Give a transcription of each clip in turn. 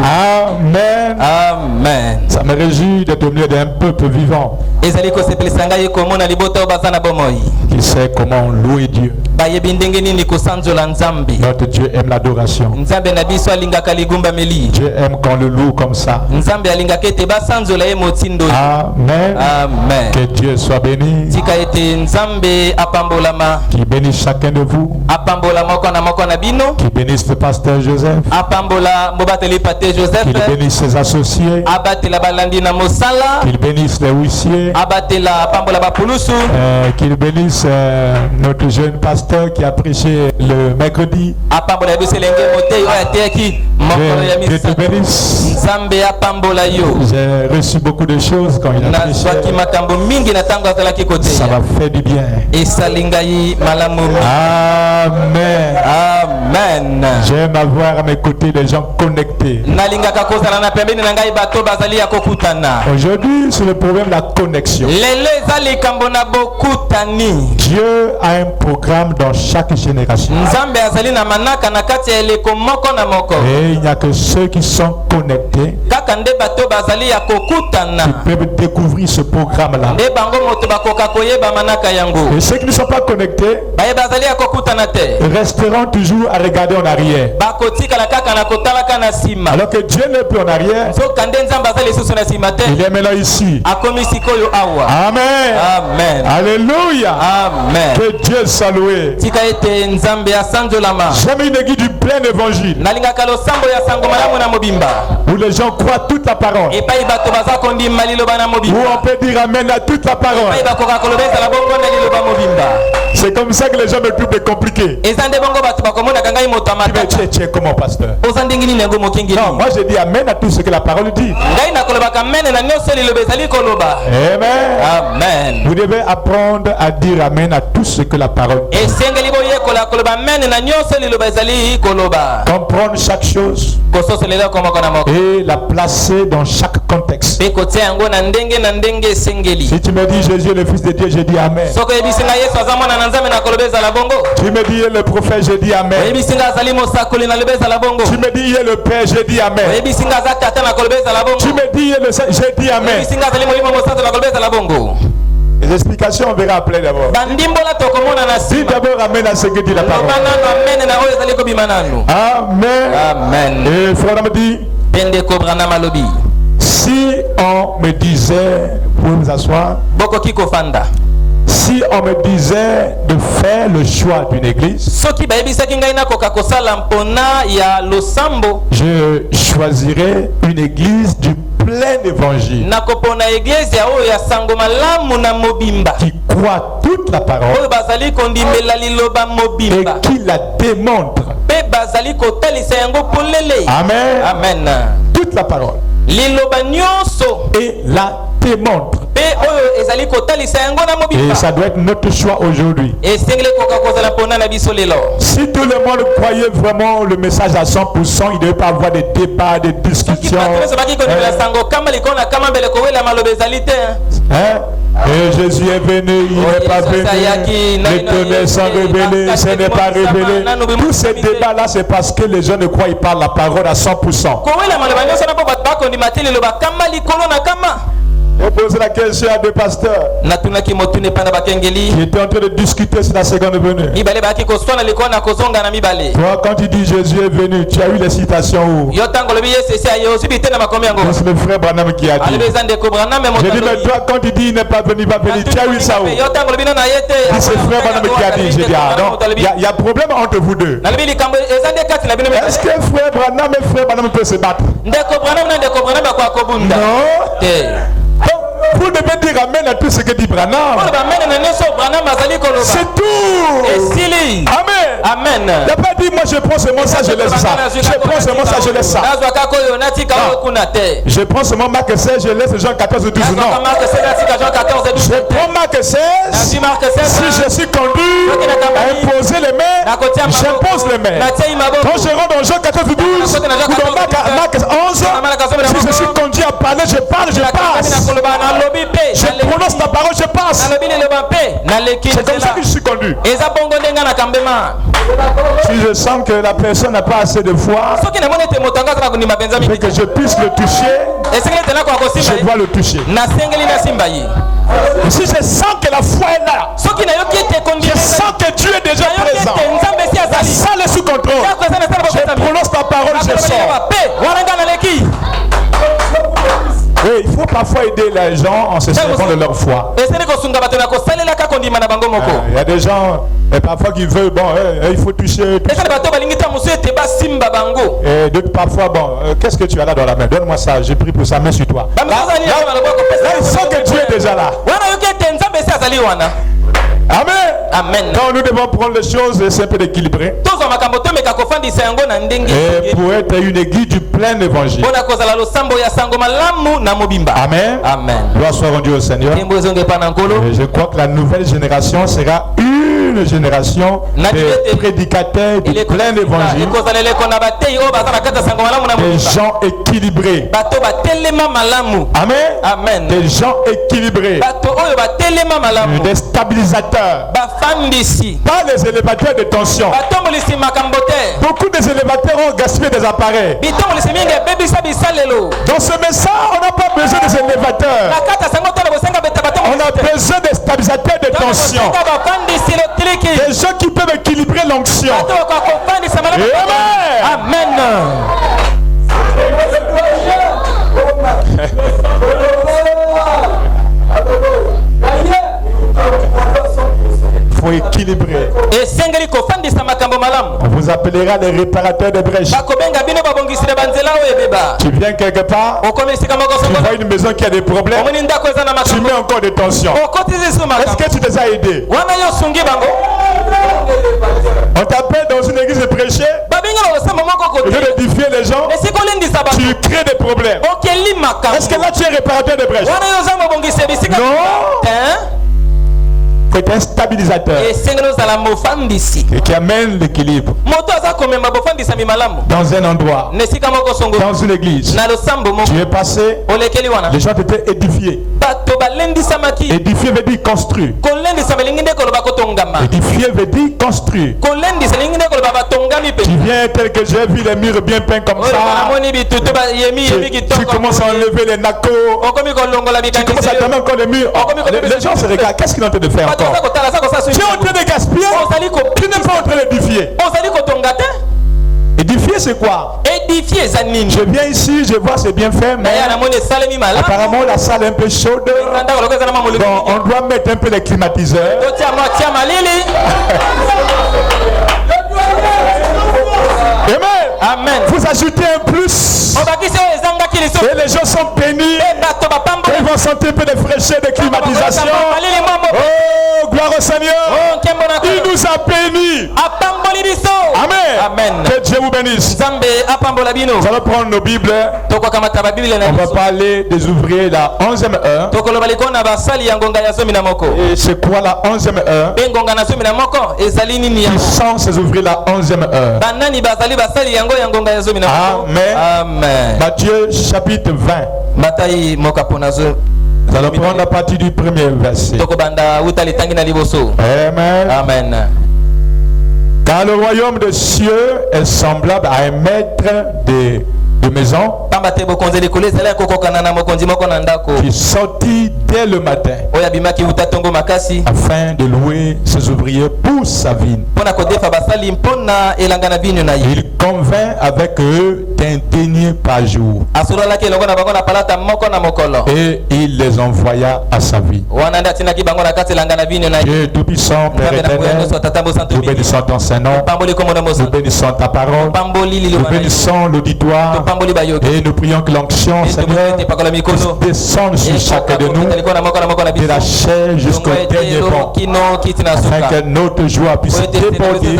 Amen. Amen. Ça me réjouit d'être au milieu d'un peuple vivant qui sait comment louer Dieu. Notre Dieu aime l'adoration. Dieu aime quand le loue comme ça. Amen. Amen. Que Dieu soit béni. Qui bénisse chacun de vous. Qui bénisse le pasteur Joseph. Qu'il bénisse ses associés. Qu'il bénisse les huissiers. Qu'il bénisse notre jeune pasteur qui a prêché le mercredi. Dieu te bénisse. J'ai reçu beaucoup de choses quand il a prêché. Ça m'a fait du bien. Amen. Amen. J'aime avoir à mes côtés des gens connectés. Aujourd'hui, c'est le problème de la connexion. Dieu a un programme dans chaque génération. Et il n'y a que ceux qui sont connectés qui peuvent découvrir ce programme-là. Et ceux qui ne sont pas connectés resteront toujours à regarder en arrière. Alors que Dieu n'est plus en arrière, il est maintenant ici. Amen. Amen. Alléluia. Amen. Que Dieu soit loué. J'aime une église du plein évangile où les gens croient toute la parole, où on peut dire amen à toute la parole. C'est comme ça que les gens me trouvent des compliqués. Tu es comment, pasteur? Non, moi je dis amen à tout ce que la parole dit. Amen. Vous devez apprendre à dire amen à tout ce que la parole dit. Comprendre chaque chose et la placer dans chaque contexte. Si tu me dis Jésus est le Fils de Dieu, je dis amen. Tu me dis le prophète, je dis amen. Tu me dis il est le Père, je dis amen. Tu me dis le Saint, je dis amen. Les explications on verra après d'abord. Dis d'abord amen à ce que dit la parole. Amen. Amen. Et frère me dit, si on me disait, vous pouvez vous asseoir. Si on me disait de faire le choix d'une église, je choisirais une église du plein évangile qui croit toute la parole et qui la démontre. Amen. Amen. Toute la parole et la démontre. Et ça doit être notre choix aujourd'hui. Si tout le monde croyait vraiment le message à 100%, il ne devait pas avoir des débats, des discussions. Et Jésus est venu, il n'est pas venu. Les tonnerres sont révélés, ce n'est pas révélé. Tous ces débats-là, c'est parce que les gens ne croient pas la parole à 100%. J'ai posé la question à deux pasteurs qui étaient en train de discuter sur la seconde venue. Toi, quand tu dis Jésus est venu, tu as eu les citations où? C'est le frère Branham qui a dit. J'ai dit, mais toi, quand tu dis il n'est pas venu, va venir, tu as eu ça où? C'est le frère Branham qui a dit. J'ai dit, ah non, il y a problème entre vous deux. Est-ce que frère Branham et frère Branham peuvent se battre? Non. Vous devez dire amen à tout ce que dit Branham. C'est tout. Amen. Amen. Il n'a pas dit moi je prends seulement ça, je laisse ça. Je prends seument ça, je laisse ça. Je prends seulement Marc 16, je laisse Jean 14 et 12. Non. Je prends Marc 16. Si je suis conduit à imposer les mains, j'impose les mains. Quand je rentre dans Jean 14 et 12 ou dans Marc 11, si je suis conduit à parler, je parle, je passe. Je prononce prononce ta parole, je passe. C'est comme ça que je suis conduit. Si je sens que la personne n'a pas assez de foi, mais que je puisse le toucher, je dois le toucher. Et si je sens que la foi est là, je sens que Dieu est déjà présent, la salle est sous contrôle, je prononce ta parole, je sors. Oui, il faut parfois aider les gens en se servant de leur foi. Il y a des gens parfois qui veulent, bon, il faut toucher. Et d'autres parfois, bon, qu'est-ce que tu as là dans la main? Donne-moi ça, j'ai pris pour sa main sur toi. Là, il sent que Dieu est déjà là. Amen. Amen. Donc nous devons prendre les choses simples et équilibrées. Et pour être une église du plein évangile. Amen. Amen. Gloire soit rendue au Seigneur. Et je crois que la nouvelle génération sera une génération de prédicateurs du plein évangile. Des gens équilibrés. Amen. Amen. Des gens équilibrés. Des stabilisateurs. Pas les élévateurs de tension. Beaucoup des élévateurs ont gaspillé des appareils. Dans ce message, on n'a pas besoin des élévateurs. On a besoin des stabilisateurs de tension. Des gens qui peuvent équilibrer l'onction. Amen. Il faut équilibrer. On vous appellera les réparateurs de brèches. Tu viens quelque part, tu vois une maison qui a des problèmes, tu mets encore des tensions. Est-ce que tu les as aidés? On t'appelle dans une église de prêcher, au lieu d'édifier les gens, tu crées des problèmes. Est-ce que là tu es réparateur de brèches? Non. Il faut être un stabilisateur et qui amène l'équilibre dans un endroit, dans une église. Tu es passé, les gens t'étaient édifiés. Édifier veut dire construire. Édifier veut dire construire. Tu viens tel que j'ai vu les murs bien peints comme ça. Tu commences à enlever les nacos. Tu commences à tomber encore les murs. Les gens se regardent. Qu'est-ce qu'ils ont en train de faire encore? Tu es en train de gaspiller. Tu n'es pas en train d'édifier. Édifier c'est quoi? Je viens ici, je vois c'est bien fait, mais apparemment la salle est un peu chaude. Bon, on doit mettre un peu les climatiseurs. Amen. Amen. Vous ajoutez un plus. Et les gens sont bénis. Ils vont sentir un peu de fraîcheur, de climatisation. Oh, gloire au Seigneur. Il nous a bénis. Amen. Amen. Que Dieu vous bénisse. Nous allons prendre nos Bibles. On va parler des ouvriers la 11e heure. Et c'est quoi la 11e heure? Qui sont ces ouvriers la 11e heure? Amen. Amen. Matthieu chapitre 20. Nous allons prendre à partir du premier verset. Amen. Amen. Car le royaume des cieux est semblable à un maître de maison qui sortit dès le matin afin de louer ses ouvriers pour sa vigne. Il convint avec eux d'un denier par jour et il les envoya à sa vie. Dieu Tout-Puissant, Père éternel, nous bénissons ton Saint-Nom, nous bénissons ta parole, nous bénissons l'auditoire. Et nous prions que l'onction, Seigneur, descende sur chacun de nous, de la chair jusqu'au dernier bon, afin que notre joie puisse déborder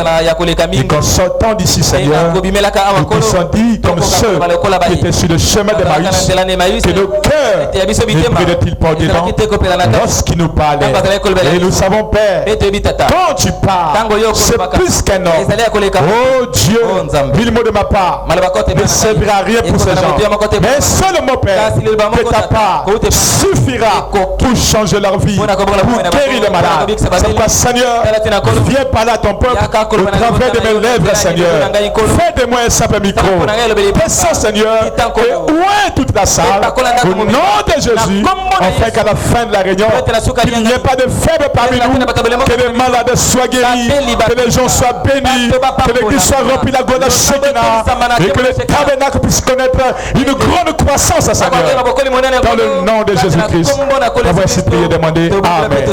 et qu'en sortant d'ici, Seigneur, nous puissions dire comme ceux qui étaient sur le chemin de Maïs, que nos cœurs ne prenaient-ils pas dedans lorsqu'ils nous parlaient. Et nous savons, Père, quand tu parles, c'est plus qu'un homme. Oh Dieu, dis le mot de ma part, ne servira à rien pour ces gens. Mais seulement, Père, que ta part suffira pour changer leur vie, pour guérir les malades. C'est pourquoi, Seigneur, viens parler à ton peuple au travers de mes lèvres, Seigneur. Fais de moi un simple micro. Descends, Seigneur, et ouvre toute la salle au nom de Jésus, afin qu'à la fin de la réunion, il n'y ait pas de faible parmi nous, que les malades soient guéris, que les gens soient bénis, que l'église soit remplie de la gloire de Shekinah, et que le tabernacle puisse connaître une grande croissance à Seigneur. Dans le nom de Jésus-Christ, on va ainsi prier et demander Amen.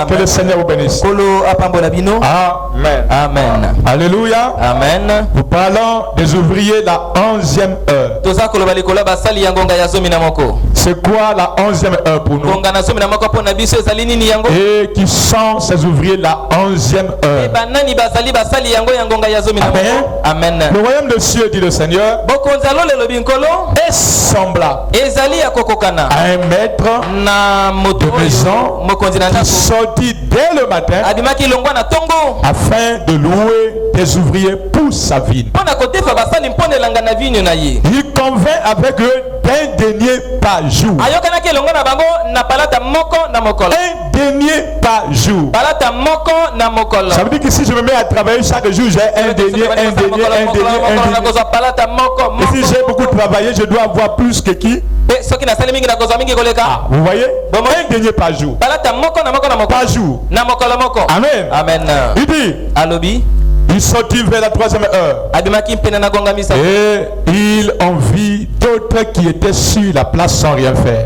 Que le Seigneur vous bénisse. Amen. Amen. Alléluia. Amen. Nous parlons des ouvriers la 11e heure. C'est quoi la 11e heure pour nous? Et qui sont ces ouvriers la 11e heure? Amen. Amen. Le royaume de cieux, dit le Seigneur, est semblable à un maître de maison qui sortit dès le matin afin de louer des ouvriers pour sa vigne. Il convient avec eux d'un denier par jour. Un denier par jour. Ça veut dire que si je me mets à travailler chaque jour, j'ai un denier. Et si j'ai beaucoup travaillé, je dois avoir plus que qui? Vous voyez? Un denier par jour. Par jour. Amen. Amen. Il dit, il sortit vers la 3e heure. Et il en vit d'autres qui étaient sur la place sans rien faire.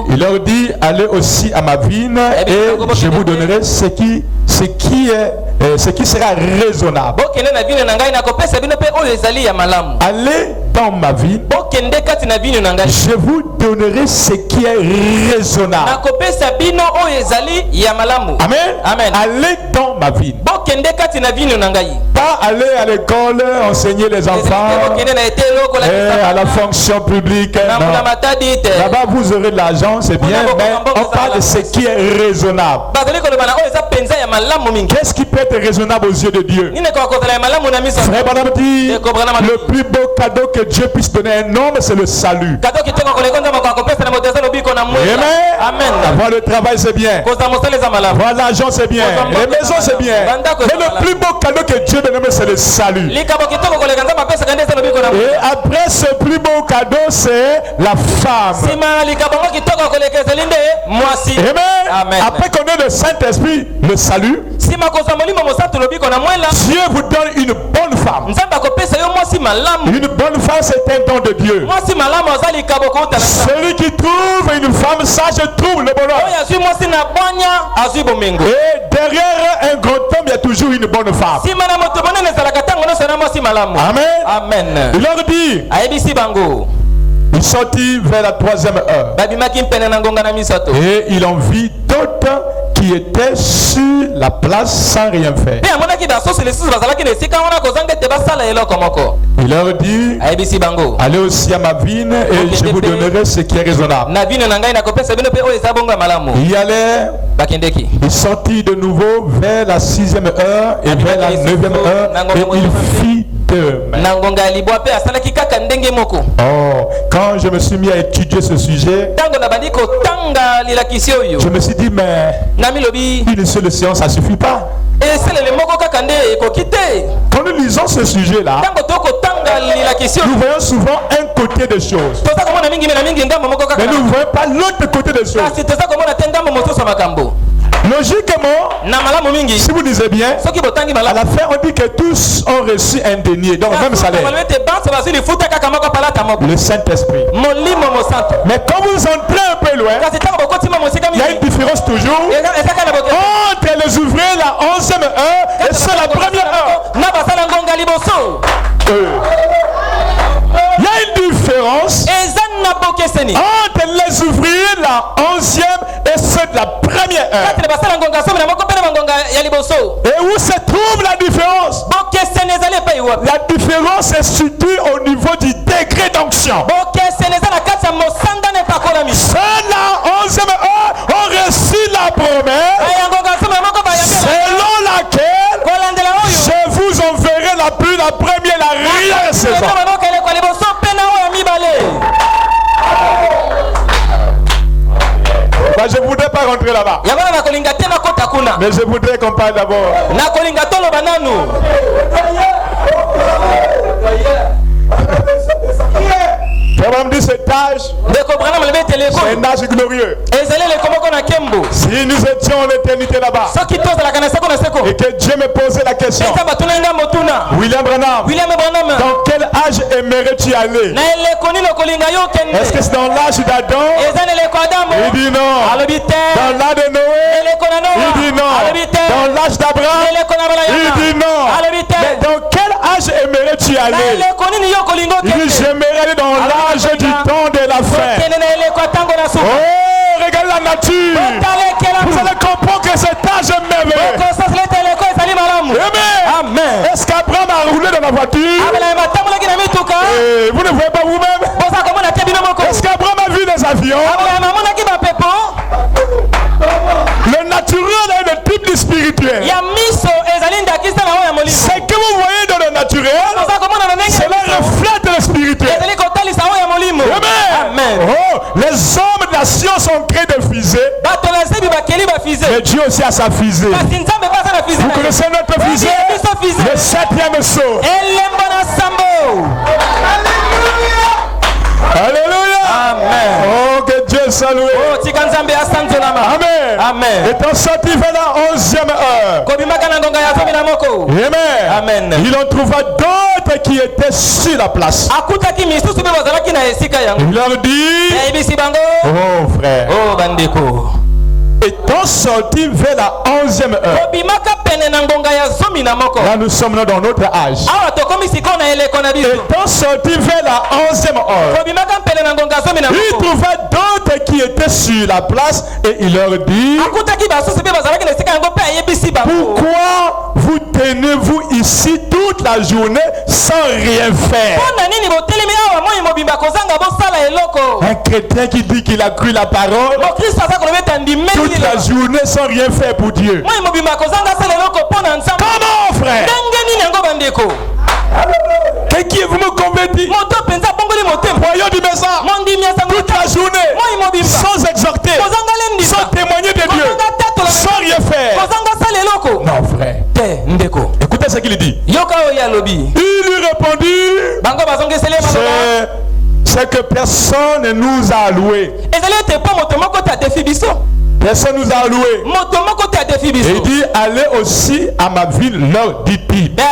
Il leur dit, allez aussi à ma vigne et je vous donnerai ce qui sera raisonnable. Allez dans ma vigne, je vous donnerai ce qui est raisonnable. Amen. Amen. Allez dans ma vigne. Pas aller à l'école, enseigner les enfants, à la fonction publique. Là-bas, vous aurez de l'argent, c'est bien, mais on parle de ce qui est raisonnable. Qu'est-ce qui peut être raisonnable aux yeux de Dieu? Frère Branham dit, le plus beau cadeau que Dieu puisse donner à un homme, c'est le salut. Amen. Avoir le travail, c'est bien. Avoir l'argent, c'est bien. Les maisons, c'est bien. Mais le plus beau cadeau que Dieu donne, c'est le salut. Et après ce plus beau cadeau, c'est la femme. Amen. Après qu'on ait le Saint-Esprit, le salut, Dieu vous donne une bonne femme. Une bonne femme, c'est un don de Dieu. Celui qui trouve une femme sage trouve le bonheur. Et derrière un grand homme, il y a toujours une bonne femme. Amen. Amen. Il leur dit, il sortit vers la 3e heure. Et il en vit d'autres qui étaient sur la place sans rien faire. Il leur dit, allez aussi à ma vigne et je vous donnerai ce qui est raisonnable. Il y allait, il sortit de nouveau vers la 6e heure et vers la 9e heure et il fit de même. Oh, quand je me suis mis à étudier ce sujet, je me suis dit, mais une seule séance, ça ne suffit pas. Quand nous lisons ce sujet-là, nous voyons souvent un côté des choses, mais nous ne voyons pas l'autre côté des choses. Logiquement, si vous lisez bien, à la fin on dit que tous ont reçu un denier, donc même salaire. Le Saint-Esprit. Mais quand vous entrez un peu loin, il y a une différence toujours entre les ouvriers la 11e heure et c'est la première heure. Il y a une différence entre les ouvriers la 11e et ceux de la première heure. Et où se trouve la différence? La différence se situe au niveau du degré d'onction. Ceux-là, 11e heure, ont reçu la promesse selon laquelle je vous enverrai la pluie, la première, la arrière saison. Bah, je ne voudrais pas rentrer là-bas. Mais je voudrais qu'on parle d'abord. Abraham dit cet âge, c'est un âge glorieux. Si nous étions en éternité là-bas et que Dieu me posait la question, William Branham, dans quel âge aimerais-tu aller? Est-ce que c'est dans l'âge d'Adam? Il dit non. Dans l'âge de Noé? Il dit non. Dans l'âge d'Abraham? Il dit non. Mais dans quel âge aimerais-tu aller? Il dit j'aimerais aller dans l'âge du temps de la fin. Oh, regardez la nature. Vous allez comprendre que cet âge est merveilleux. Amen. Est-ce qu'Abraham a roulé dans la voiture? Et vous ne voyez pas vous-même? Est-ce qu'Abraham a vu des avions? Le naturel est le type du spirituel. Ce que vous voyez dans le naturel, cela reflète le spirituel. Amen. Oh, les hommes de la science ont créé des fusées. Mais Dieu aussi a sa fusée. Vous connaissez notre fusée? Le 7e saut. Alléluia. Amen. Oh, que Dieu soit loué. Amen. Amen. Étant sorti vers la 11e heure. Amen. Il en trouva d'autres qui étaient sur la place. Il leur dit, oh frère, oh bandeko, étant sorti vers la 11e heure. Là nous sommes dans notre âge. Étant sorti vers la 11e heure, il trouva d'autres qui étaient sur la place et il leur dit, pourquoi vous tenez-vous ici toute la journée sans rien faire? Un chrétien qui dit qu'il a cru la parole toute la journée sans rien faire pour Dieu. Comment, frère? Qui vous me convertit? Voyons du message toute la journée sans exhorter, sans témoigner de Dieu, sans rien faire. Non, frère. Écoutez ce qu'il dit. Il lui répondit, c'est que personne ne nous a alloué. Personne nous a alloué. Et il dit, allez aussi à ma ville, leur dit-il. Comme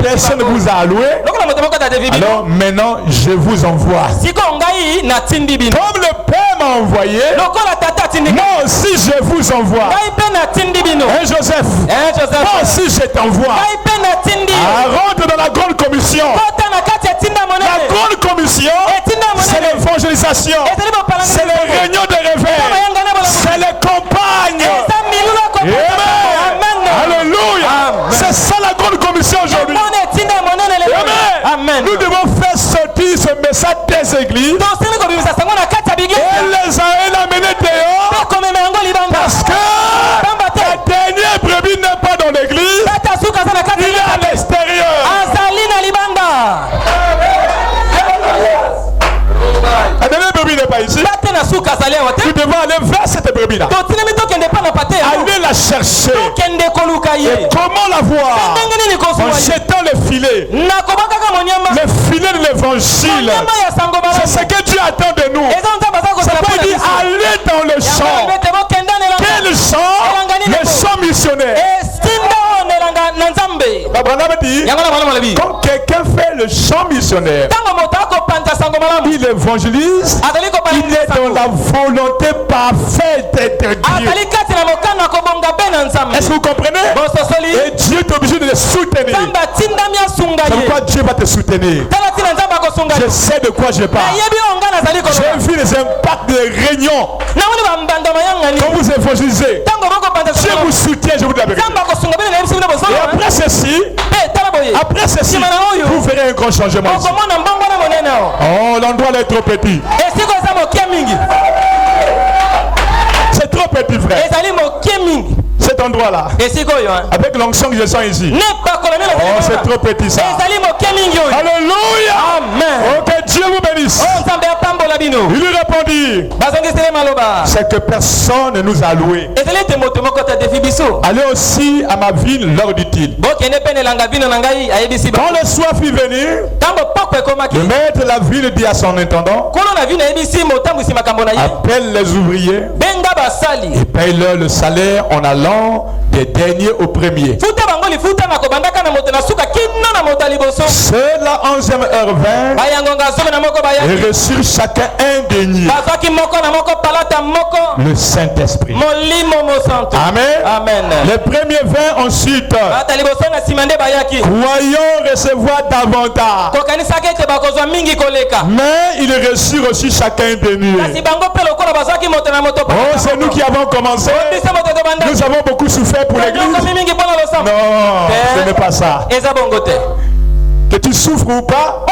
personne ne vous a alloué, alors maintenant je vous envoie. Comme le Père m'a envoyé, moi aussi je vous envoie. Hein, Joseph, moi aussi je t'envoie. Rentre dans la grande commission. La grande commission, c'est l'évangélisation, c'est les réunions de réveil, c'est les campagnes. Amen. Alléluia. C'est ça la grande commission aujourd'hui. Amen. Nous devons faire sortir ce message des églises et les amener dehors, parce que la dernière brebis n'est pas dans l'église, il est à l'extérieur. La dernière brebis n'est pas ici. Nous devons aller vers cette brebis-là. Aller la chercher. Et comment la voir? En jetant le filet. Le filet de l'évangile. C'est ce que Dieu attend de nous. C'est pas dire aller dans le champ. Quel champ? Le champ missionnaire. Abraham dit, quand quelqu'un fait le champ missionnaire, il évangélise, il est dans la volonté parfaite de Dieu. Est-ce que vous comprenez? Et Dieu est obligé de le soutenir. C'est pourquoi Dieu va te soutenir. Je sais de quoi je parle. J'ai vu les impacts des réunions. Quand vous évangélisez, Dieu vous soutient, je vous dis la vérité. Et après ceci, vous verrez un grand changement. Oh, l'endroit là est trop petit. C'est trop petit, frère. Cet endroit-là, avec l'onction que je sens ici. Oh, c'est trop petit ça. Alléluia. Amen. Oh, que Dieu vous bénisse. Il lui répondit, c'est que personne ne nous a loué. Allez aussi à ma ville, leur dit-il. Quand le soir fut venu, le maître de la ville dit à son intendant, appelle les ouvriers et paye-leur le salaire en allant des derniers aux premiers. C'est la 11e heure 20 et reçurent chacun un denier. Le Saint-Esprit. Amen. Amen. Les premiers 20 ensuite. Croyons recevoir davantage. Mais ils reçurent aussi chacun un denier. Oh, c'est nous qui avons commencé. Nous avons beaucoup souffert pour l'église. Non, ce n'est pas ça. Que tu souffres ou pas,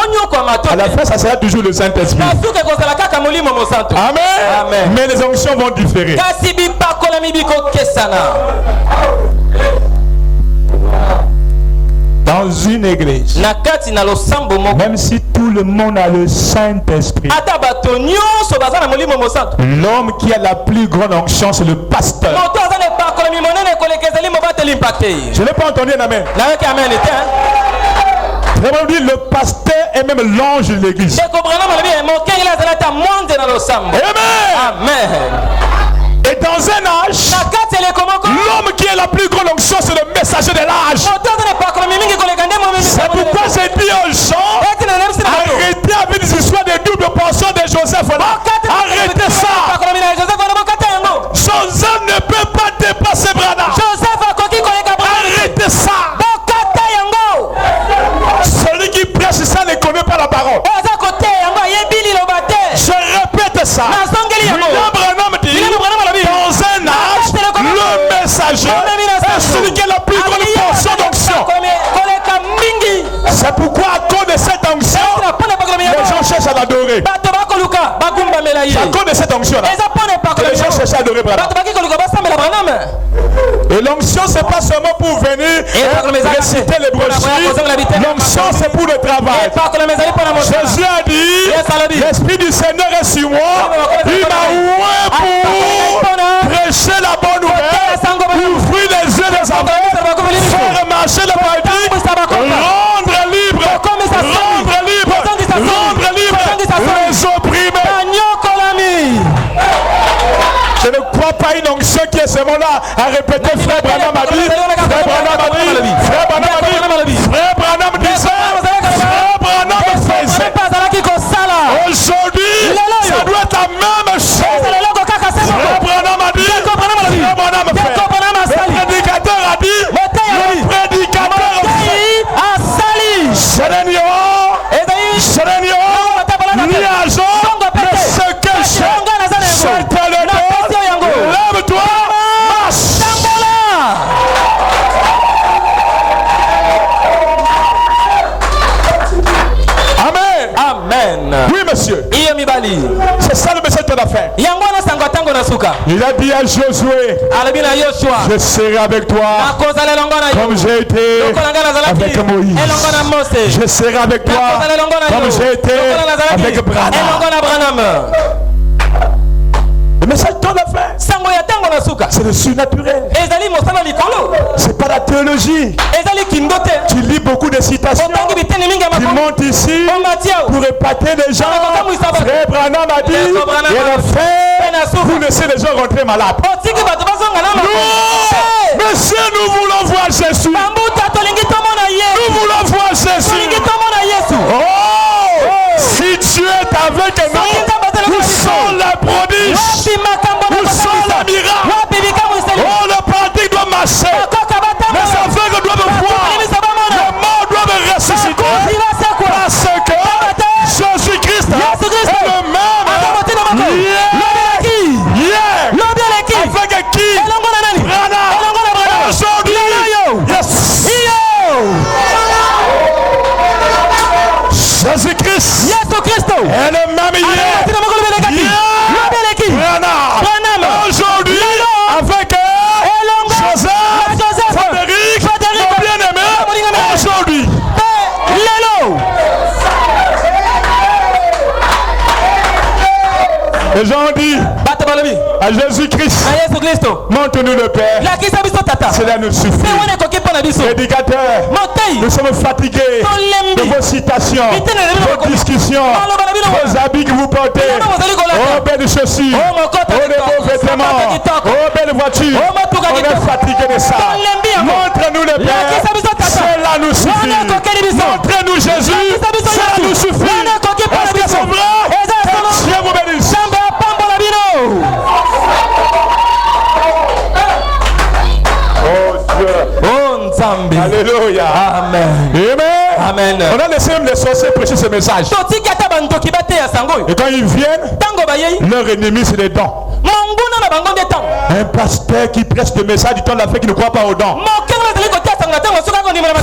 à la fin ça sera toujours le Saint-Esprit. Amen. Amen. Mais les onctions vont différer. Dans une église, même si tout le monde a le Saint-Esprit, l'homme qui a la plus grande onction, c'est le pasteur. Je n'ai pas entendu un amen. Vraiment dit, le pasteur est même l'ange de l'église. Amen. Et dans un âge, l'homme qui a la plus grande onction, c'est le messager de l'âge. C'est pourquoi j'ai dit aux gens, arrêtez avec des histoires de double portion de Joseph. Arrêtez ça. Joseph ne peut pas dépasser Branham. Arrêtez ça. Celui qui prêche ça ne connaît pas la parole. Je répète ça. Branham dit, dans un âge, le messager est celui qui a la plus grande portion d'onction. C'est pourquoi à cause de cette onction, les gens cherchent à l'adorer. À cause de cette onction-là, les gens cherchent à adorer Branham. Et l'onction, c'est pas seulement pour venir réciter les brochures. L'onction, c'est pour le travail. Jésus a dit, l'Esprit du Seigneur est sur moi. Il m'a ouvert pour prêcher la bonne nouvelle, ouvrir les yeux des aveugles, faire marcher le paralysé, rendre libre les opprimés. Je ne crois pas une onction qui est seulement là à répéter. Frère Branham a dit, Frère Branham disait, Frère Branham faisait. Aujourd'hui, ça doit être la même chose. Frère Branham a dit, Frère Branham fait. Le prédicateur a dit, le prédicateur fait. Ni agent, mais ce que j'ai, c'est le lève-toi, marche. Amen. Amen. Oui, monsieur. C'est ça le message de la fin. Il a dit à Josué, je serai avec toi comme j'ai été avec Moïse. Je serai avec toi comme j'ai été avec Branham. Le message de la fin, c'est le surnaturel. C'est pas la théologie. Tu lis beaucoup de citations qui montent ici pour épater les gens. Frère Branham a dit, et à la fin, vous laissez les gens rentrer malades. Non, monsieur, nous voulons voir Jésus. Nous voulons voir Jésus. Oh, si Dieu Jésus-Christ Yesu Kristo. est le même hier. Aujourd'hui, avec Joseph, Frédéric, mon bien-aimé, aujourd'hui. Les gens ont dit à Jésus-Christ, montre-nous le Père. Cela nous suffit. Prédicateur, nous sommes fatigués de vos citations, vos discussions, vos habits que vous portez. Oh, belles chaussures, oh, les beaux vêtements, oh, belles voitures. On est fatigués de ça. Montre-nous le Père. Cela nous suffit. Montrez-nous Jésus. Cela nous suffit. Est-ce que c'est vrai? Dieu vous bénisse. Alléluia. Amen. Amen. Amen. On a laissé même les sorciers prêcher ce message. Et quand ils viennent, leur ennemi c'est les dents. Un pasteur qui prêche le message du temps de la fête qui ne croit pas aux dents.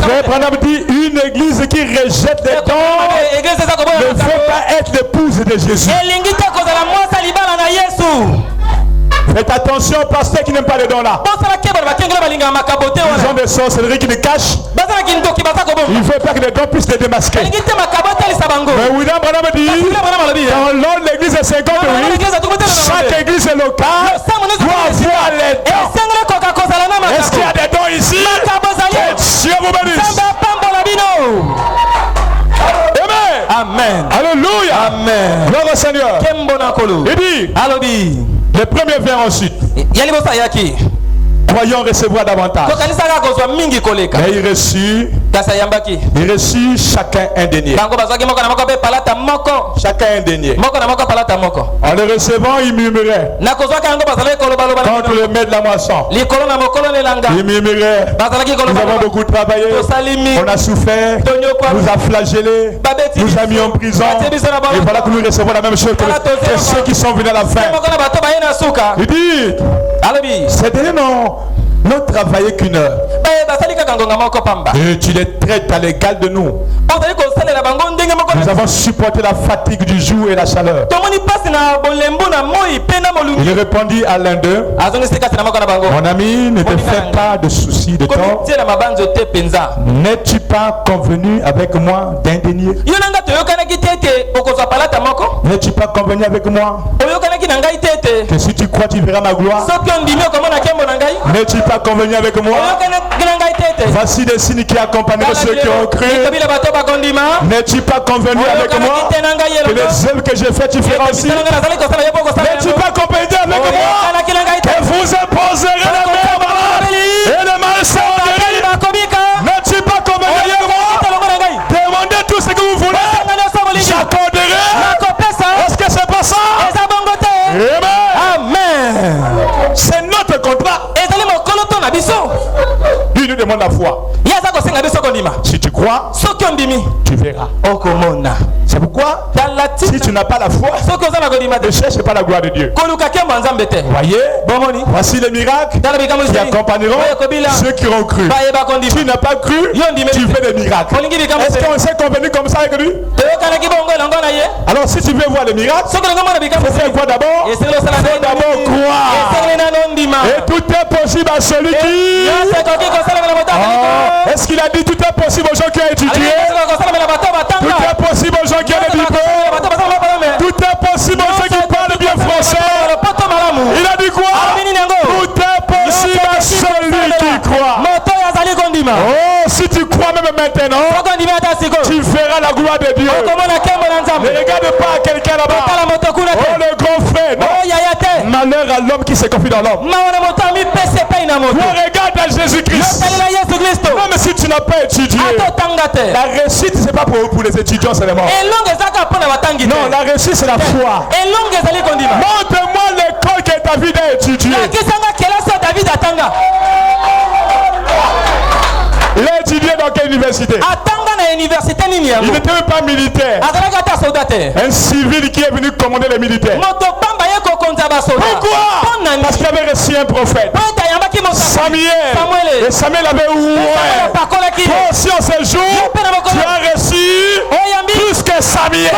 Frère Branham dit une église qui rejette les dents ne veut pas être l'épouse de Jésus. Faites attention aux pasteurs qui n'aiment pas les dons là. Ils ont des sorcelleries qui les cachent. Il ne veut pas que les dons puissent les démasquer. Mais William Branham dit dans l'ordre de l'église de 58, chaque église locale doit avoir les dons. Est-ce qu'il y a des dons ici? Que Dieu vous bénisse. Amen. Alléluia. Amen. Gloire au Seigneur. Il dit le premier vers ensuite. Croyons recevoir davantage. Mais il reçut chacun un denier. Chacun un denier. En le recevant, il murmurait contre le maître de la moisson. Il murmurait: nous avons beaucoup travaillé, on a souffert, nous a flagellés, nous a mis en prison. Et voilà que nous recevons la même chose que ceux qui sont venus à la fin. Il dit: ces derniers n'ont travaillé qu'une heure. Et tu les traites à l'égal de nous. Nous avons supporté la fatigue du jour et la chaleur. Il répondit à l'un d'eux: mon ami, ne te fais pas de soucis de tort. N'es-tu pas convenu avec moi d'un denier? N'es-tu pas convenu avec moi que si tu crois tu verras ma gloire? N'es-tu pas convenu avec moi? Voici des signes qui accompagneront ceux qui ont cru. N'es-tu pas convenu avec moi que les œuvres que j'ai faites tu feras aussi? N'es-tu pas convenu avec moi que vous imposerez la mer et le mal s'en? N'es-tu pas convenu avec moi? Demandez tout ce que vous voulez, j'accorderai. Est-ce que c'est pas ça? Amen. C'est notre contrat. Lui nous demande la foi. Si tu crois, tu verras. C'est pourquoi si tu n'as pas la foi, ne cherche pas la gloire de Dieu. Voyez, voici les miracles qui accompagneront ceux qui ont cru. Tu n'as pas cru, tu fais des miracles. Est-ce qu'on s'est convenu comme ça avec lui? Alors si tu veux voir les miracles, il faut faire quoi d'abord? Il faut d'abord croire. Et tout est possible à celui qui... Est-ce qu'il a dit tout est possible aux gens qui ont étudié? Tout est possible aux gens qui ont des diplômes. Tout est possible aux gens qui parlent bien français. Il a dit quoi? Tout est possible à celui qui croit. Oh, si tu crois même maintenant, tu verras la gloire de Dieu. Ne regarde pas à quelqu'un là-bas. Oh, le grand frère. Non. Malheur à l'homme qui se confie dans l'homme. Regarde à Jésus-Christ. Non, mais si tu n'as pas étudié, la réussite c'est pas pour les étudiants seulement. Non, la réussite c'est la foi. Montre-moi l'école que David a étudié. Il a étudié dans quelle université? Il n'était même pas militaire. Un civil qui est venu commander les militaires. Pourquoi? Parce qu'il avait reçu un prophète, Samuel. Et Samuel avait oué. Toi aussi en ce jour, tu as reçu plus que Samuel.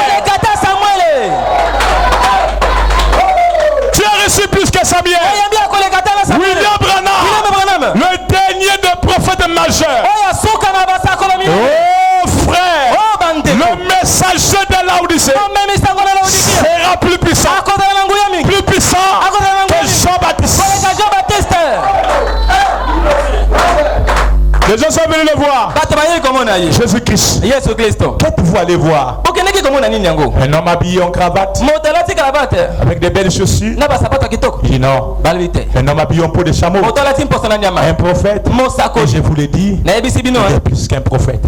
venus le voir. Jésus-Christ. Qu'êtes-vous allé voir? Un homme habillé en cravate, avec des belles chaussures. Il dit non. Un homme habillé en peau de chameau, un prophète. Et je vous l'ai dit, il est plus qu'un prophète.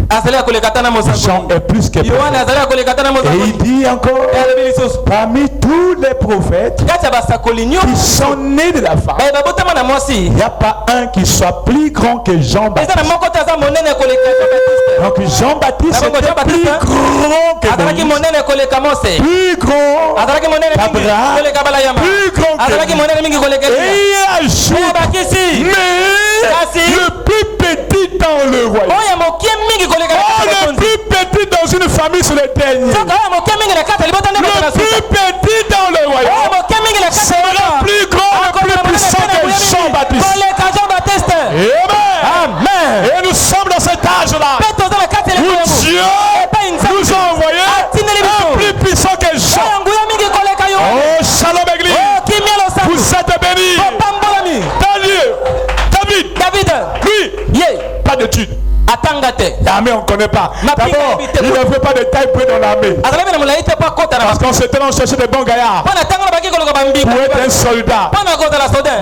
Jean est plus qu'un prophète. Et il dit encore, parmi tous les prophètes qui sont nés de la femme, il n'y a pas un qui soit plus grand que Jean-Baptiste. Donc Jean-Baptiste était plus grand que Moïse, plus grand qu'Abraham, plus grand que Moïse. Et il ajoute, mais le plus petit dans le royaume. Le plus petit dans une famille sur le dernier. Le plus petit dans le royaume sera plus grand et plus puissant que Jean-Baptiste. Amen. Et nous sommes dans cet âge-là où Dieu nous a envoyé un plus puissant que Jean. Oh, shalom église. Vous êtes bénis. David, lui, pas d'études. L'armée, on ne connaît pas. D'abord, il ne veut pas de taille près dans l'armée. Parce qu'on s'était en chercher des bons gaillards pour être un soldat.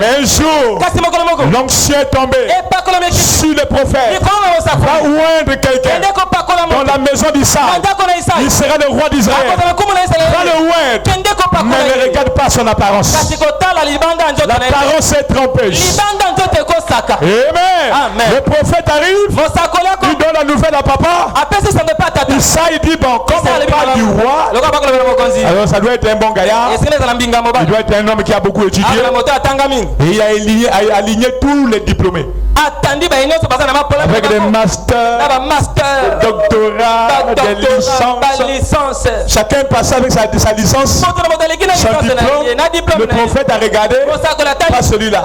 Mais un jour, l'onction est tombée sur le prophète. Va oindre quelqu'un dans la maison d'Israël. Il sera le roi d'Israël. Va le oindre. Mais ne regarde pas son apparence. L'apparence est trompeuse. Amen. Le prophète arrive. Il donne la nouvelle à papa. Il dit bon, comme on parle du roi, alors ça doit être un bon gaillard. Il doit être un homme qui a beaucoup étudié. Et il a aligné tous les diplômés. Avec des masters, doctorats, des licences. Chacun passait avec sa licence, son diplôme. Le prophète a regardé, pas celui-là.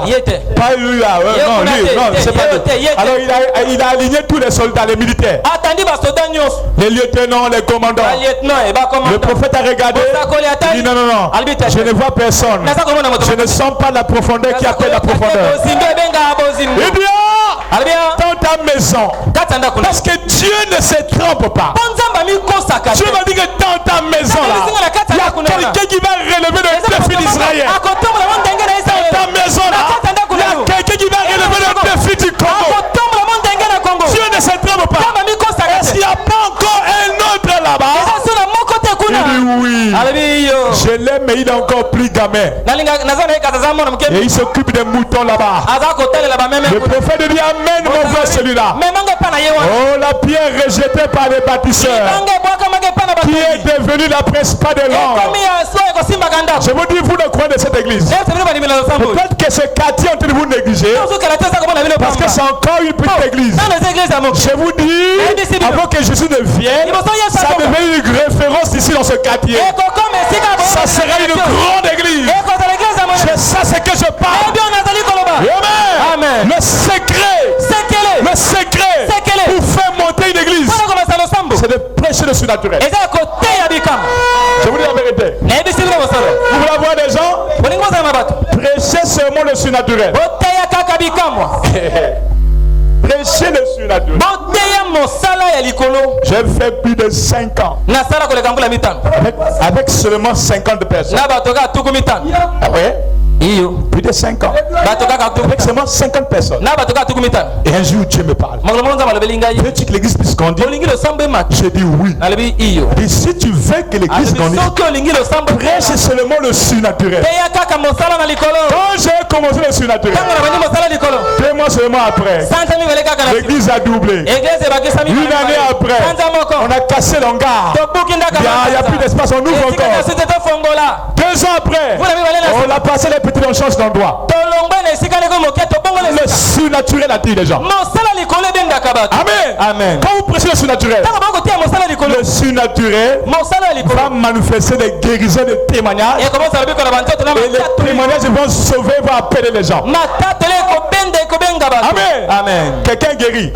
Pas lui-là. Non, c'est pas lui. Alors il a aligné tous les soldats, les militaires, les lieutenants, les commandants. Le prophèet a regardé, il dit non, je ne vois personne. Je ne sens pas la profondeur qui appelle la profondeur. Il dit dans ta maison, parce que Dieu ne se trompe pas. Dieu m'a dit que dans ta maison là, il y a quelqu'un qui va relever le défi d'Israël. Dans ta maison là, il y a quelqu'un qui va relever le défi du Congo. Dieu ne se trompe pas. Est-ce qu'il n'y a pas encore un autre là-bas? Il dit oui. Je l'aime, mais il est encore plus gamin. Et il s'occupe des moutons là-bas. Le prophète dit amen, mon frère, celui-là. Oh, la pierre rejetée par les bâtisseurs, qui est devenue la prespa de l'homme. Je vous dis, vous ne croyez de cette église. Peut-être que ce quartier ont vous négligé, parce que c'est encore une petite église. Je vous dis, avant que Jésus ne vienne, ça devient une référence ici dans ce quartier. Ça sera une grande église. C'est ça ce que je parle. Amen. Le secret pour faire monter une église, c'est de prêcher le surnaturel. Je vous dis la vérité. Vous voulez avoir des gens, prêchez seulement le surnaturel. Prêcher le surnaturel. J'ai fait plus de 5 ans avec seulement 50 personnes. Ah ouais? Plus de 5 ans avec seulement 50 personnes. Et un jour Dieu me parle. Veux-tu que l'église puisse grandir? Je dis oui. Et si tu veux que l'église grandisse, prêche seulement le surnaturel. Quand j'ai commencé le surnaturel, 2 mois seulement après, l'église a doublé. Une année après, on a cassé l'hangar. Il n'y a plus d'espace, on ouvre encore. 2 ans après, on a passé les petits, on change d'endroit. Le surnaturel attire les gens. Amen. Quand vous prêchez le surnaturel, le surnaturel va manifester des guérisons, des témoignages. Et les témoignages vont sauver, vont appeler les gens. Amen. Quelqu'un guérit.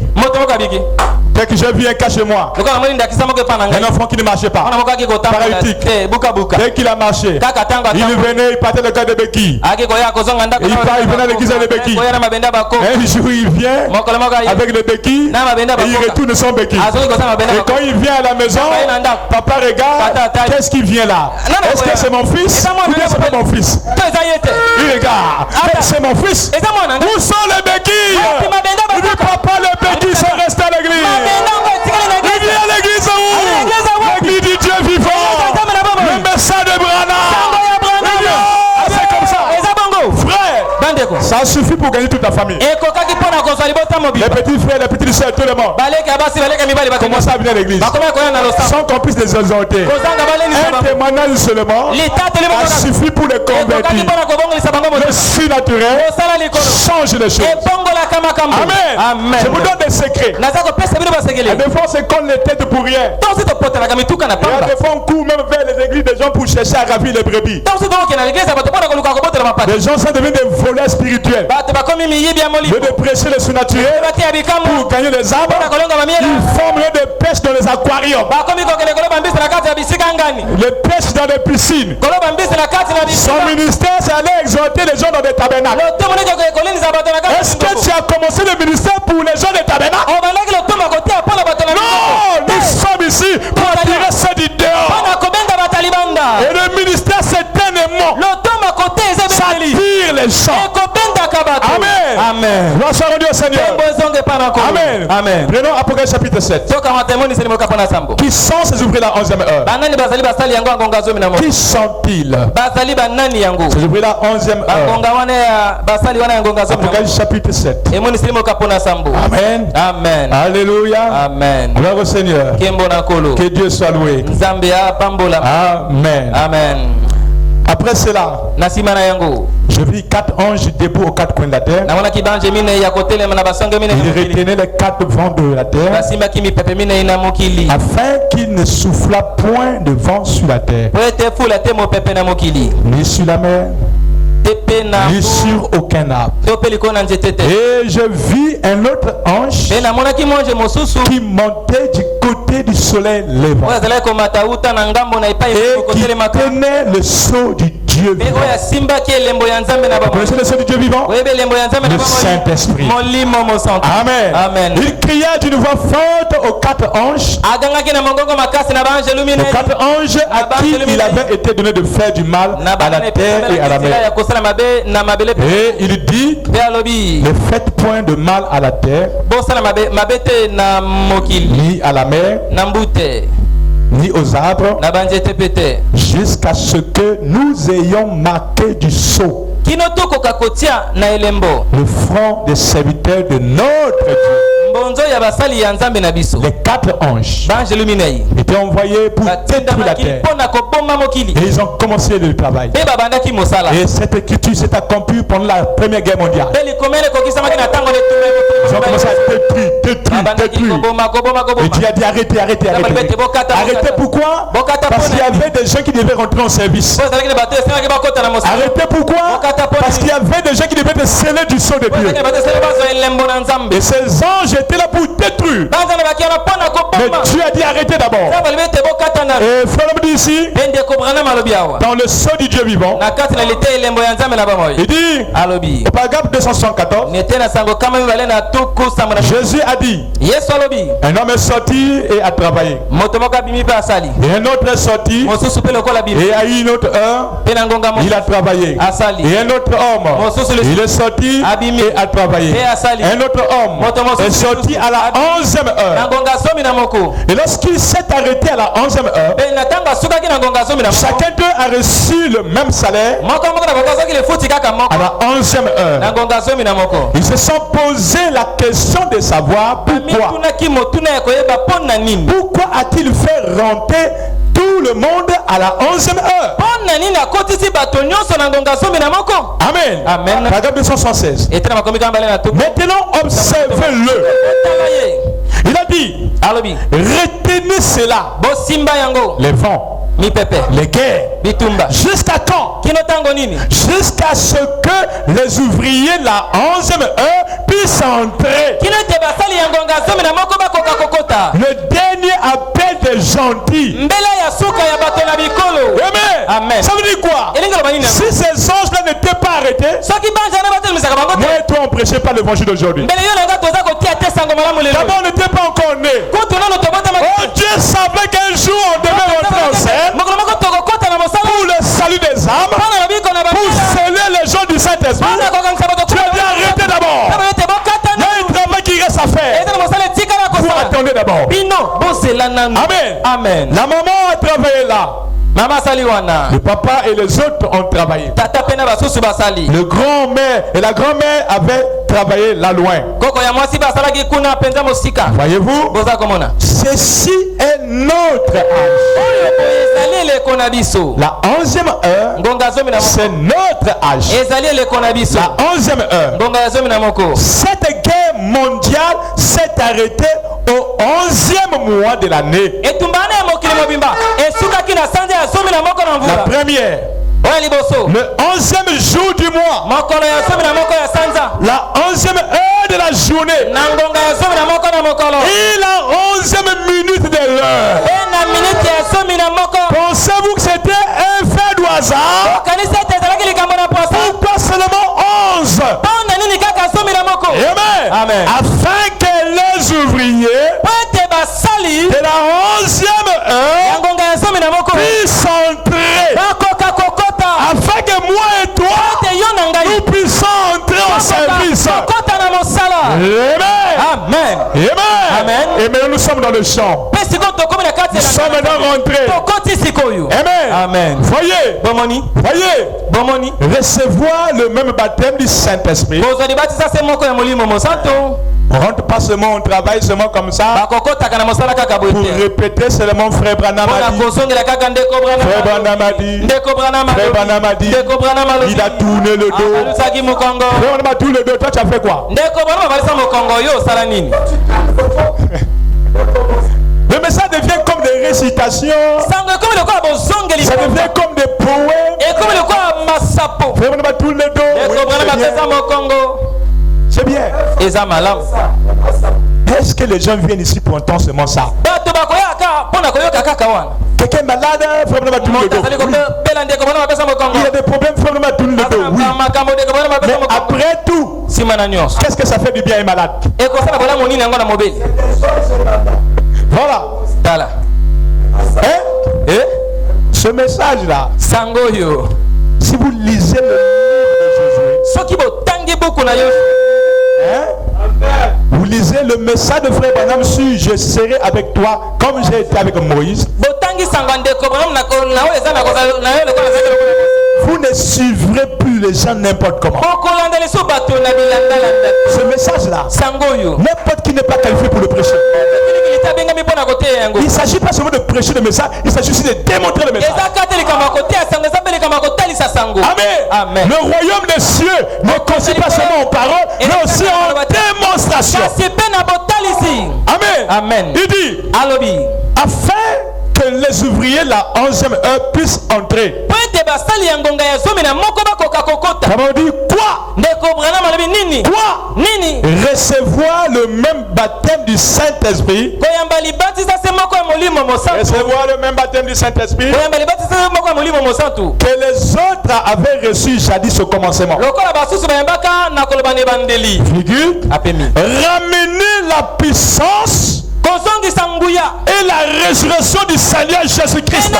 Dès que j'ai vu un cas chez moi, un enfant qui ne marchait pas, paralytique, dès qu'il a marché, il venait, il partait le cas de béquilles. Il venait à l'église avec les béquilles. Un jour il vient avec les béquilles et il retourne sans béquilles. Et quand il vient à la maison, papa regarde, qu'est-ce qui vient là? Est-ce que c'est mon fils ou bien c'est pas mon fils? Il regarde, c'est mon fils. Où sont les béquilles? Il dit papa, les béquilles sont restées à l'église. Il vient à l'église où? L'église du Dieu vivant. Le message de Branham. C'est comme ça. Frère, ça suffit pour gagner toute la famille. Les petits frères, les petites soeurs, tout le monde commencent à venir à l'église sans qu'on puisse les exhorter. Un témoignage seulement a suffi pour les convertir. Le surnaturel change les choses. Amen. Je vous donne des secrets. Des fois, c'est qu'on les tête pour rien. Et des fois, on court même vers les églises des gens pour chercher à ravir les brebis. Les gens sont devenus des voleurs spirituels. De prêcher le surnaturel pour gagner les arbres. Ils forment des pêches dans les aquariums. Les pêches dans les piscines. Son ministère, c'est aller exhorter les gens dans des tabernacles. Est-ce que tu as commencé le ministère pour les gens des tabernacles? Non, nous sommes ici pour attirer ceux du dehors. Et le ministère, c'est un aimant. Ça attire les gens. Amen. Amen. Gloire soit rendue au Seigneur. Amen. Amen. Prenons Apocalypse chapitre 7. Qui sont ces ouvriers la 11e heure? Qui sont-ils? Ces ouvriers la 11e heure. Apocalypse chapitre 7. Amen. Amen. Alléluia. Amen. Gloire au Seigneur. Que Dieu soit loué. Amen. Amen. Après cela, je vis 4 anges debout aux 4 coins de la terre. Ils retenaient les 4 vents de la terre afin qu'il ne soufflât point de vent sur la terre, ni sur la mer, ni sur aucun arbre. Et je vis un autre ange qui montait du côté du soleil levant et qui tenait le sceau du Dieu vivant. Vous connaissez le sceau du Dieu vivant? Le Saint-Esprit. Amen. Amen. Il cria d'une voix forte aux 4 anges. Aux 4 anges à qui il avait été donné de faire du mal à la terre et à la mer. Et il dit, ne faites point de mal à la terre, ni à la mer, ni aux arbres, jusqu'à ce que nous ayons marqué du sceau le front des serviteurs de notre Dieu. Les 4 anges étaient envoyés pour détruire la terre. Et ils ont commencé le travail. Et cette écriture s'est accomplie pendant la Première Guerre mondiale. Ils ont commencé à détruire. Et Dieu a dit arrêtez. Arrêtez pourquoi? Parce qu'il y avait des gens qui devaient rentrer en service. Arrêtez pourquoi? Parce qu'il y avait des gens qui devaient être scellés du sceau de Dieu. Et ces anges étaient là pour détruire. Mais Dieu a dit arrêtez d'abord. Et frère me dit ici, dans le sceau du Dieu vivant, il dit, au paragraphe 274, Jésus a dit, un homme est sorti et a travaillé. Et un autre est sorti et à une autre heure, il a travaillé. Et un autre homme, il est sorti et a travaillé. Un autre homme est sorti à la 11e heure. Et lorsqu'il s'est arrêté à la 11e heure, chacun d'eux a reçu le même salaire à la 11e heure. Ils se sont posé la question de savoir pourquoi a-t-il fait rentrer tout le monde à la 11e heure? Amen. Amen. Paragraphe 276. Maintenant, observez-le. Il a dit, retenez cela. Les vents, les guerres. Jusqu'à quand? jusqu'à ce que les ouvriers de la 11e heure puissent entrer. Le dernier appel des gentils. Amen. Ça veut dire quoi? Si ces anges-là n'étaient pas arrêtés, moi et toi on ne prêchait pas l'évangile d'aujourd'hui. D'abord on n'était pas encore nés. Oh, Dieu savait qu'un jour on devait rentrer en scène pour le salut des âmes, pour sceller les gens du Saint-Esprit. Tu as bien arrêté d'abord. Il y a un travail qui reste à faire. Vous attendez d'abord. Amen. Amen. La maman a travaillé là. Le papa et les autres ont travaillé. Le grand-mère et la grand-mère avaient travaillé là loin. Voyez-vous, ceci est notre âge. La 11e heure, c'est notre âge. La 11e heure. Cette guerre mondiale s'est arrêtée au 11e mois de l'année. La première, le 11e jour du mois, la 11e heure de la journée et la 11e minute de l'heure. Pensez-vous que c'était un fait du hasard? Pourquoi seulement 11? Amen. Afin que les ouvriers de la 11e heure puissent entrer, afin que moi et toi nous puissions entrer en service. Amen. Amen. Et maintenant nous sommes dans le champ. Nous sommes maintenant rentrés. Amen. Voyez, recevoir le même baptême du Saint-Esprit. On rentre pas seulement, on travaille seulement comme ça pour répéter seulement frère Branham a dit, frère Branham a dit, frère Branham a dit, il a tourné le dos. Frère Branham a tourné le dos, toi tu as fait quoi? Mais ça devient comme des récitations, ça devient comme des poèmes. Frère Branham a tourné le dos. C'est bien. Est-ce que les gens viennent ici pour entendre seulement ça? Quelqu'un est malade, frère Branham a tourné le dos. Il y a des problèmes, frère Branham a tourné le dos. Oui. Mais après tout, qu'est-ce que ça fait du bien à un malade? Voilà. Hein? Ce message-là, si vous lisez le livre de Josué, vous lisez le message de frère Branham sur je serai avec toi comme j'ai été avec Moïse. Vous ne suivrez plus les gens n'importe comment. Ce message-là, n'importe qui n'est pas qualifié pour le prêcher. Il ne s'agit pas seulement de prêcher le message, il s'agit aussi de démontrer le message. Amen. Le royaume des cieux ne consiste pas seulement en paroles, mais aussi en démonstration. Amen. Il dit, afin que les ouvriers de la 11e heure puissent entrer. Ça veut dire quoi? Recevoir le même baptême du Saint-Esprit. Recevoir le même baptême du Saint-Esprit que les autres avaient reçu jadis au commencement. Ramener la puissance et la résurrection du Seigneur Jésus-Christ.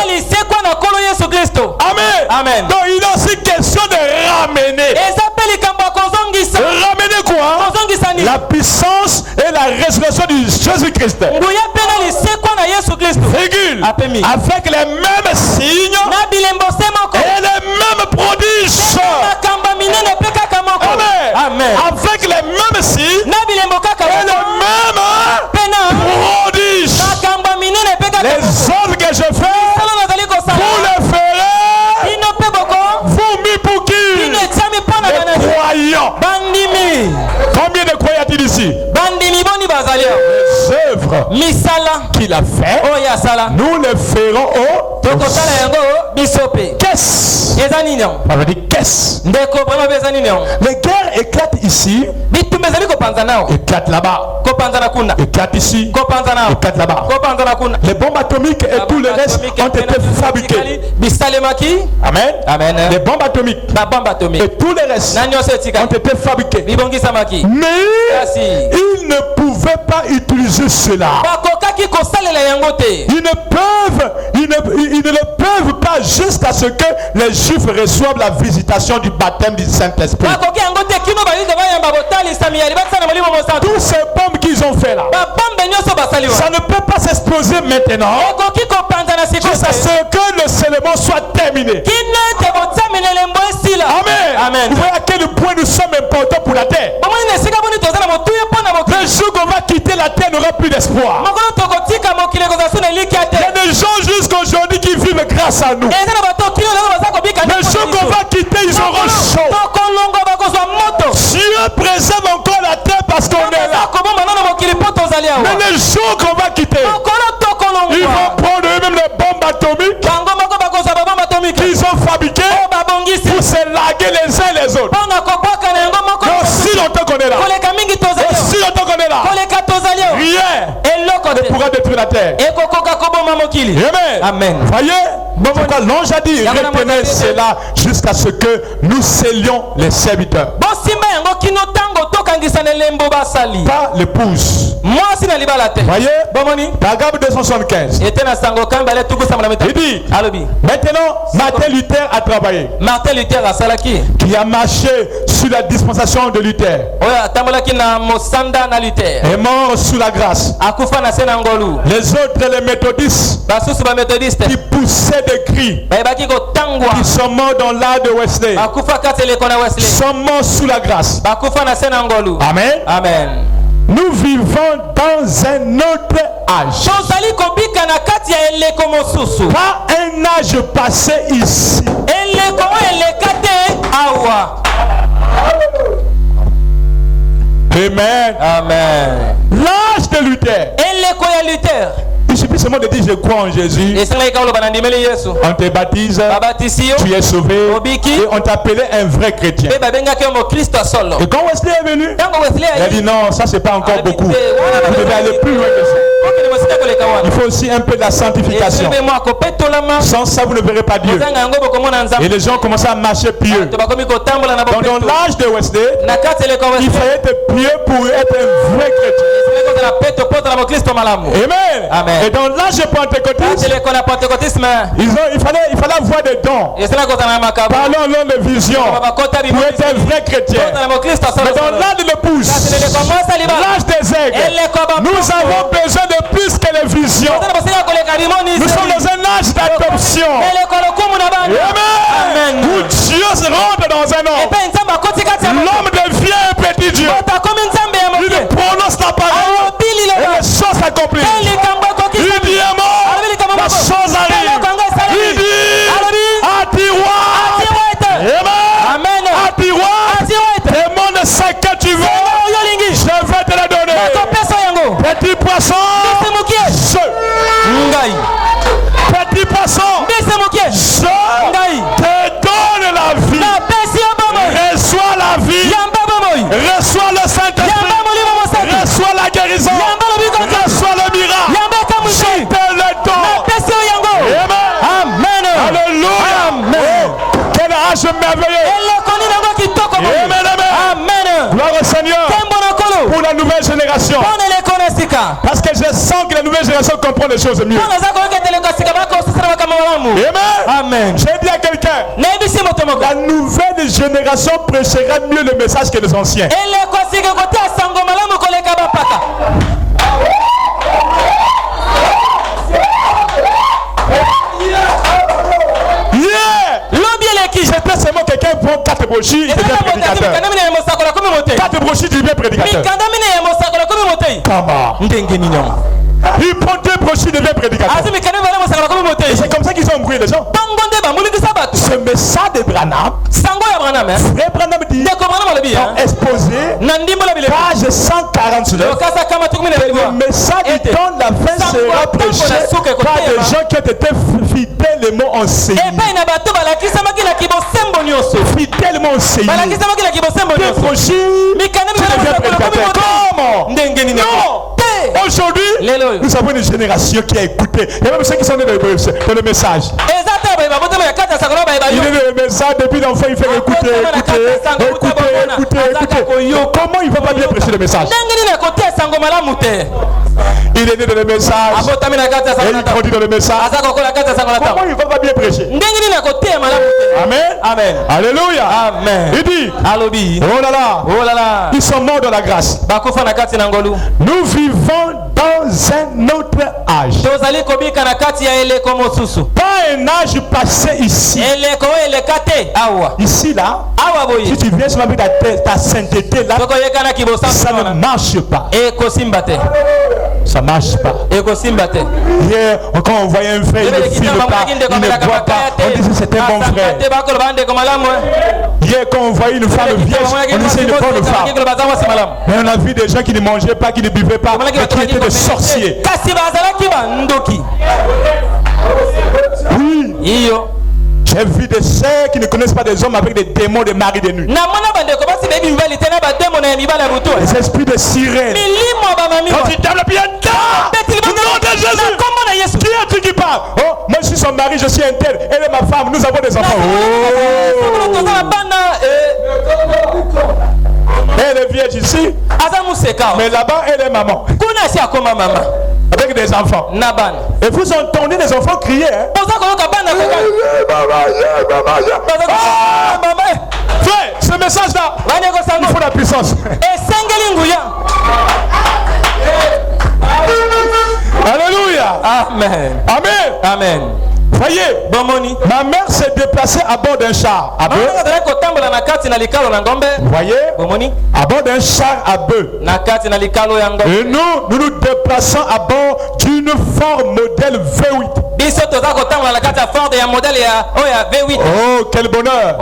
Amen. Donc il est aussi question de ramener. Ramener quoi? La puissance et la résurrection du Jésus-Christ. Virgule. Avec les mêmes signes et les mêmes prodiges. Amen. Avec les mêmes signes et les mêmes prodiges. Les œuvres que je fais, vous les ferez. Vous mis pour qui? Les croyants. Combien de croyants a-t-il ici? Les œuvres qu'il qu'il a fait, nous le ferons au qu'est-ce? On va dire qu'est-ce? Les guerres éclatent ici, éclatent là-bas, éclatent ici, éclatent là-bas. Les bombes atomiques et tout le reste ont été fabriqués. Amen. Amen. Les bombes atomiques et tout le reste ont été fabriqués. Mais ils ne pouvaient pas utiliser cela. Ils ne le peuvent pas jusqu'à ce que les Juifs reçoivent la visitation du baptême du Saint-Esprit. Tous ces bombes qu'ils ont fait là, ça ne peut pas s'exploser maintenant jusqu'à ce que le scellement soit terminé. Amen. Amen. Vous voyez à quel point nous sommes importants pour la terre. Le jour qu'on va quitter la terre, n'aura plus d'espoir. Il y a des gens jusqu'aujourd'hui qui vivent grâce à nous. Le jour qu'on va quitter, ils auront chaud. Dieu préserve encore la terre parce qu'on est là. Mais le jour qu'on va quitter, ils vont prendre eux-mêmes les bombes atomiques qu'ils ont fabriquées pour se laguer les uns les autres. Mais aussi longtemps qu'on est là, aussi longtemps qu'on est là, rien ne pourra détruire la terre. Amen. Amen. Voyez, pourquoi l'ange a dit retenez cela jusqu'à ce que nous scellions les serviteurs. Pas l'épouse. Voyez, paragraphe 275. Il dit maintenant Martin Luther a travaillé, qui a marché sur la dispensation de Luther, est mort sous la grâce. Les autres, les méthodistes, qui poussaient des cris, qui sont morts dans l'âge de Wesley, sont morts sous la grâce. Amen. Amen. Nous vivons dans un autre âge. Pas un âge passé ici. Amen. Amen. L'âge de Luther. Il suffit seulement de dire je crois en Jésus. On te baptise, tu es sauvé et on t'appelait un vrai chrétien. Et quand Wesley est venu, il a dit non, ça c'est pas encore beaucoup. Vous devez aller plus loin que ça. Il faut aussi un peu de la sanctification. Sans ça vous ne verrez pas Dieu. Et les gens commencent à marcher pieux. Donc dans l'âge de Wesley, il fallait être pieux pour être un vrai chrétien. Amen. Amen. Et dans l'âge de pentecôtisme, il fallait avoir des dons. Parlons de vision pour être un vrai chrétien. Mais dans l'âge de l'épouse, l'âge des aigles, nous avons besoin de plus que les visions. Nous sommes dans un âge d'adoption. Amen. Où Dieu se rentre dans un homme. L'homme devient un petit Dieu. Il prononce la parole et les choses s'accomplissent. Il dit est mort, la chose arrive. Il dit à tiroir. Amen. À tiroir. Demande ce que tu veux. Je vais te la donner. Petit poisson. Petit poisson. Je te donne la vie. Reçois la vie. Reçois le Saint-Esprit. Reçois la guérison. Reçois le miracle. Je te le donne. Amen. Alléluia. Amen. Quel âge merveilleux. Amen. Amen. Gloire au Seigneur pour la nouvelle génération. Parce que je sens que la nouvelle génération comprend les choses mieux. Amen. Amen. J'ai dit à quelqu'un, la nouvelle génération prêchera mieux le message que les anciens. J'étais seulement quelqu'un qui prend 4 brochures, il devient prédicateur. 4 brochures, il devient prédicateur. Comment? Il prend 2 brochures, il devient prédicateur. Et c'est comme ça qu'ils ont embrouillé les gens. Ce message de Branham, Frère Branham dit, exposé, page 149, le message dans la fin sera prêché par des gens qui ont été fidèlement enseignés. Fidèlement enseignés. Tes prochains, tu deviens prédicateur. Comment? Non! Aujourd'hui, nous avons une génération qui a écouté. Il y a même ceux qui sont nés dans le message. Il est dans le message depuis l'enfant, il fait écouter. Comment il ne va pas bien prêcher le message? Il est né dans le message et il grandit dans le message. Comment il ne va pas bien prêcher? Amen. Amen. Alléluia. Amen. Il dit, oh là là, ils sont morts dans la grâce. Nous vivons dans un autre âge. Pas un âge passé ici. Ici là, si tu viens sur ta sainteté là, ça ne marche pas. Ça marche pas. Hier, quand on voyait un frère, il ne filme pas, il ne boit pas, on disait c'est un bon frère. Hier, quand on voyait une femme vierge, on disait c'est une bonne femme. Mais on a vu des gens qui ne mangeaient pas, qui ne buvaient pas, mais qui étaient des sorciers. Oui. J'ai vu des sœurs qui ne connaissent pas des hommes avec des démons de mari de nuit. Les esprits de sirène. Quand tu tapes le pied, au nom de Jésus. Qui est-tu qui parle? Oh, moi je suis son mari, je suis un tel. Elle est ma femme, nous avons des enfants. Elle est vierge ici, mais là-bas elle est maman. Avec des enfants. Et vous entendez les enfants crier. Frère, ce message-là, il faut la puissance. Alléluia. Amen. Amen. Amen. Voyez, ma mère s'est déplacée à bord d'un char à bœuf. Vous voyez, à bord d'un char à bœuf. Et nous nous déplaçons à bord d'une Ford modèle V8. Oh, quel bonheur!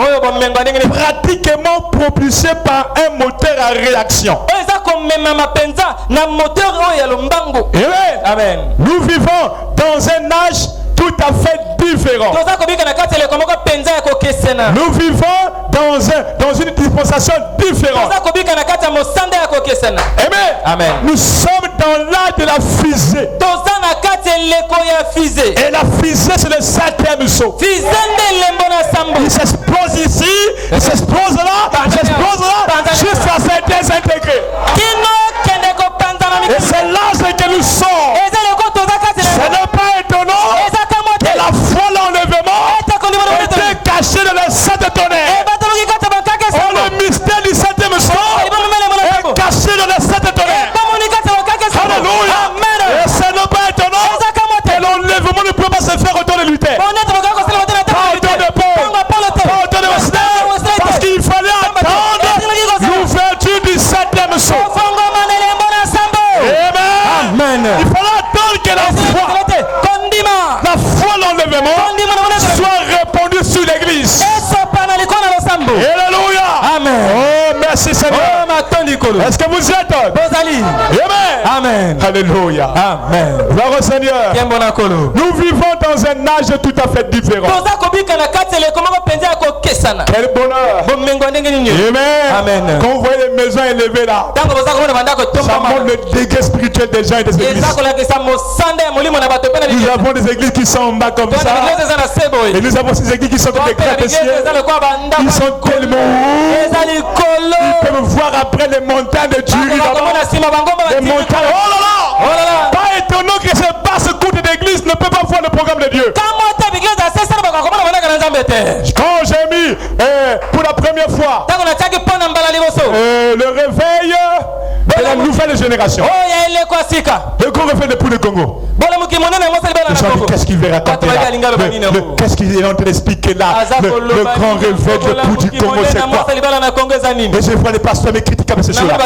Pratiquement propulsé par un moteur à réaction. Amen. Nous vivons dans un âge tout à fait différent. Nous vivons dans une dispensation différente. Amen. Amen. Nous sommes dans l'âge de la fusée. Et la fusée, c'est le 7e saut. Il s'explose ici, il s'explose là, jusqu'à se désintégrer. Et c'est là que nous sommes. Ce n'est pas étonnant que la foi, l'enlèvement était caché dans les 7 tonnerres. Oh, le mystère du 7e saut est caché dans les 7 tonnerres. Alléluia. Et ce n'est pas étonnant que l'enlèvement ne peut pas se faire autour de Luther. Pas autour de Paul. Pas autour de Wesley. Parce qu'il fallait attendre l'ouverture du 7e saut. Amen. Il fallait attendre que la foi, l'enlèvement soit répandue sur l'église. Alléluia. Amen. Oh, merci Seigneur. Est-ce que vous êtes? Amen. Amen. Alléluia. Amen. Gloire au Seigneur. Nous vivons dans un âge tout à fait différent. Quel bonheur. Amen. Amen. Quand vous voyez les maisons élevées là, ça montre le degré spirituel des gens et des églises. Nous avons des églises qui sont en bas comme ça. Et nous avons ces églises qui sont comme des gratte-ciel. Ils sont tellement hauts. Ils peuvent voir après les montagnes de Dieu. Les montagnes. Oh là là. Pas étonnant que ces basses courtes d'église ne peuvent pas voir le programme de Dieu. Quand j'ai mis pour la première fois le réveil de la nouvelle génération, le grand réveil de pour le Congo, qu'est-ce qu'il veut raconter là? Qu'est-ce qu'il est en train d'expliquer là? Le grand réveil de pour du Congo, c'est quoi? Et je vois les pasteurs me critiquer avec ces choses-là.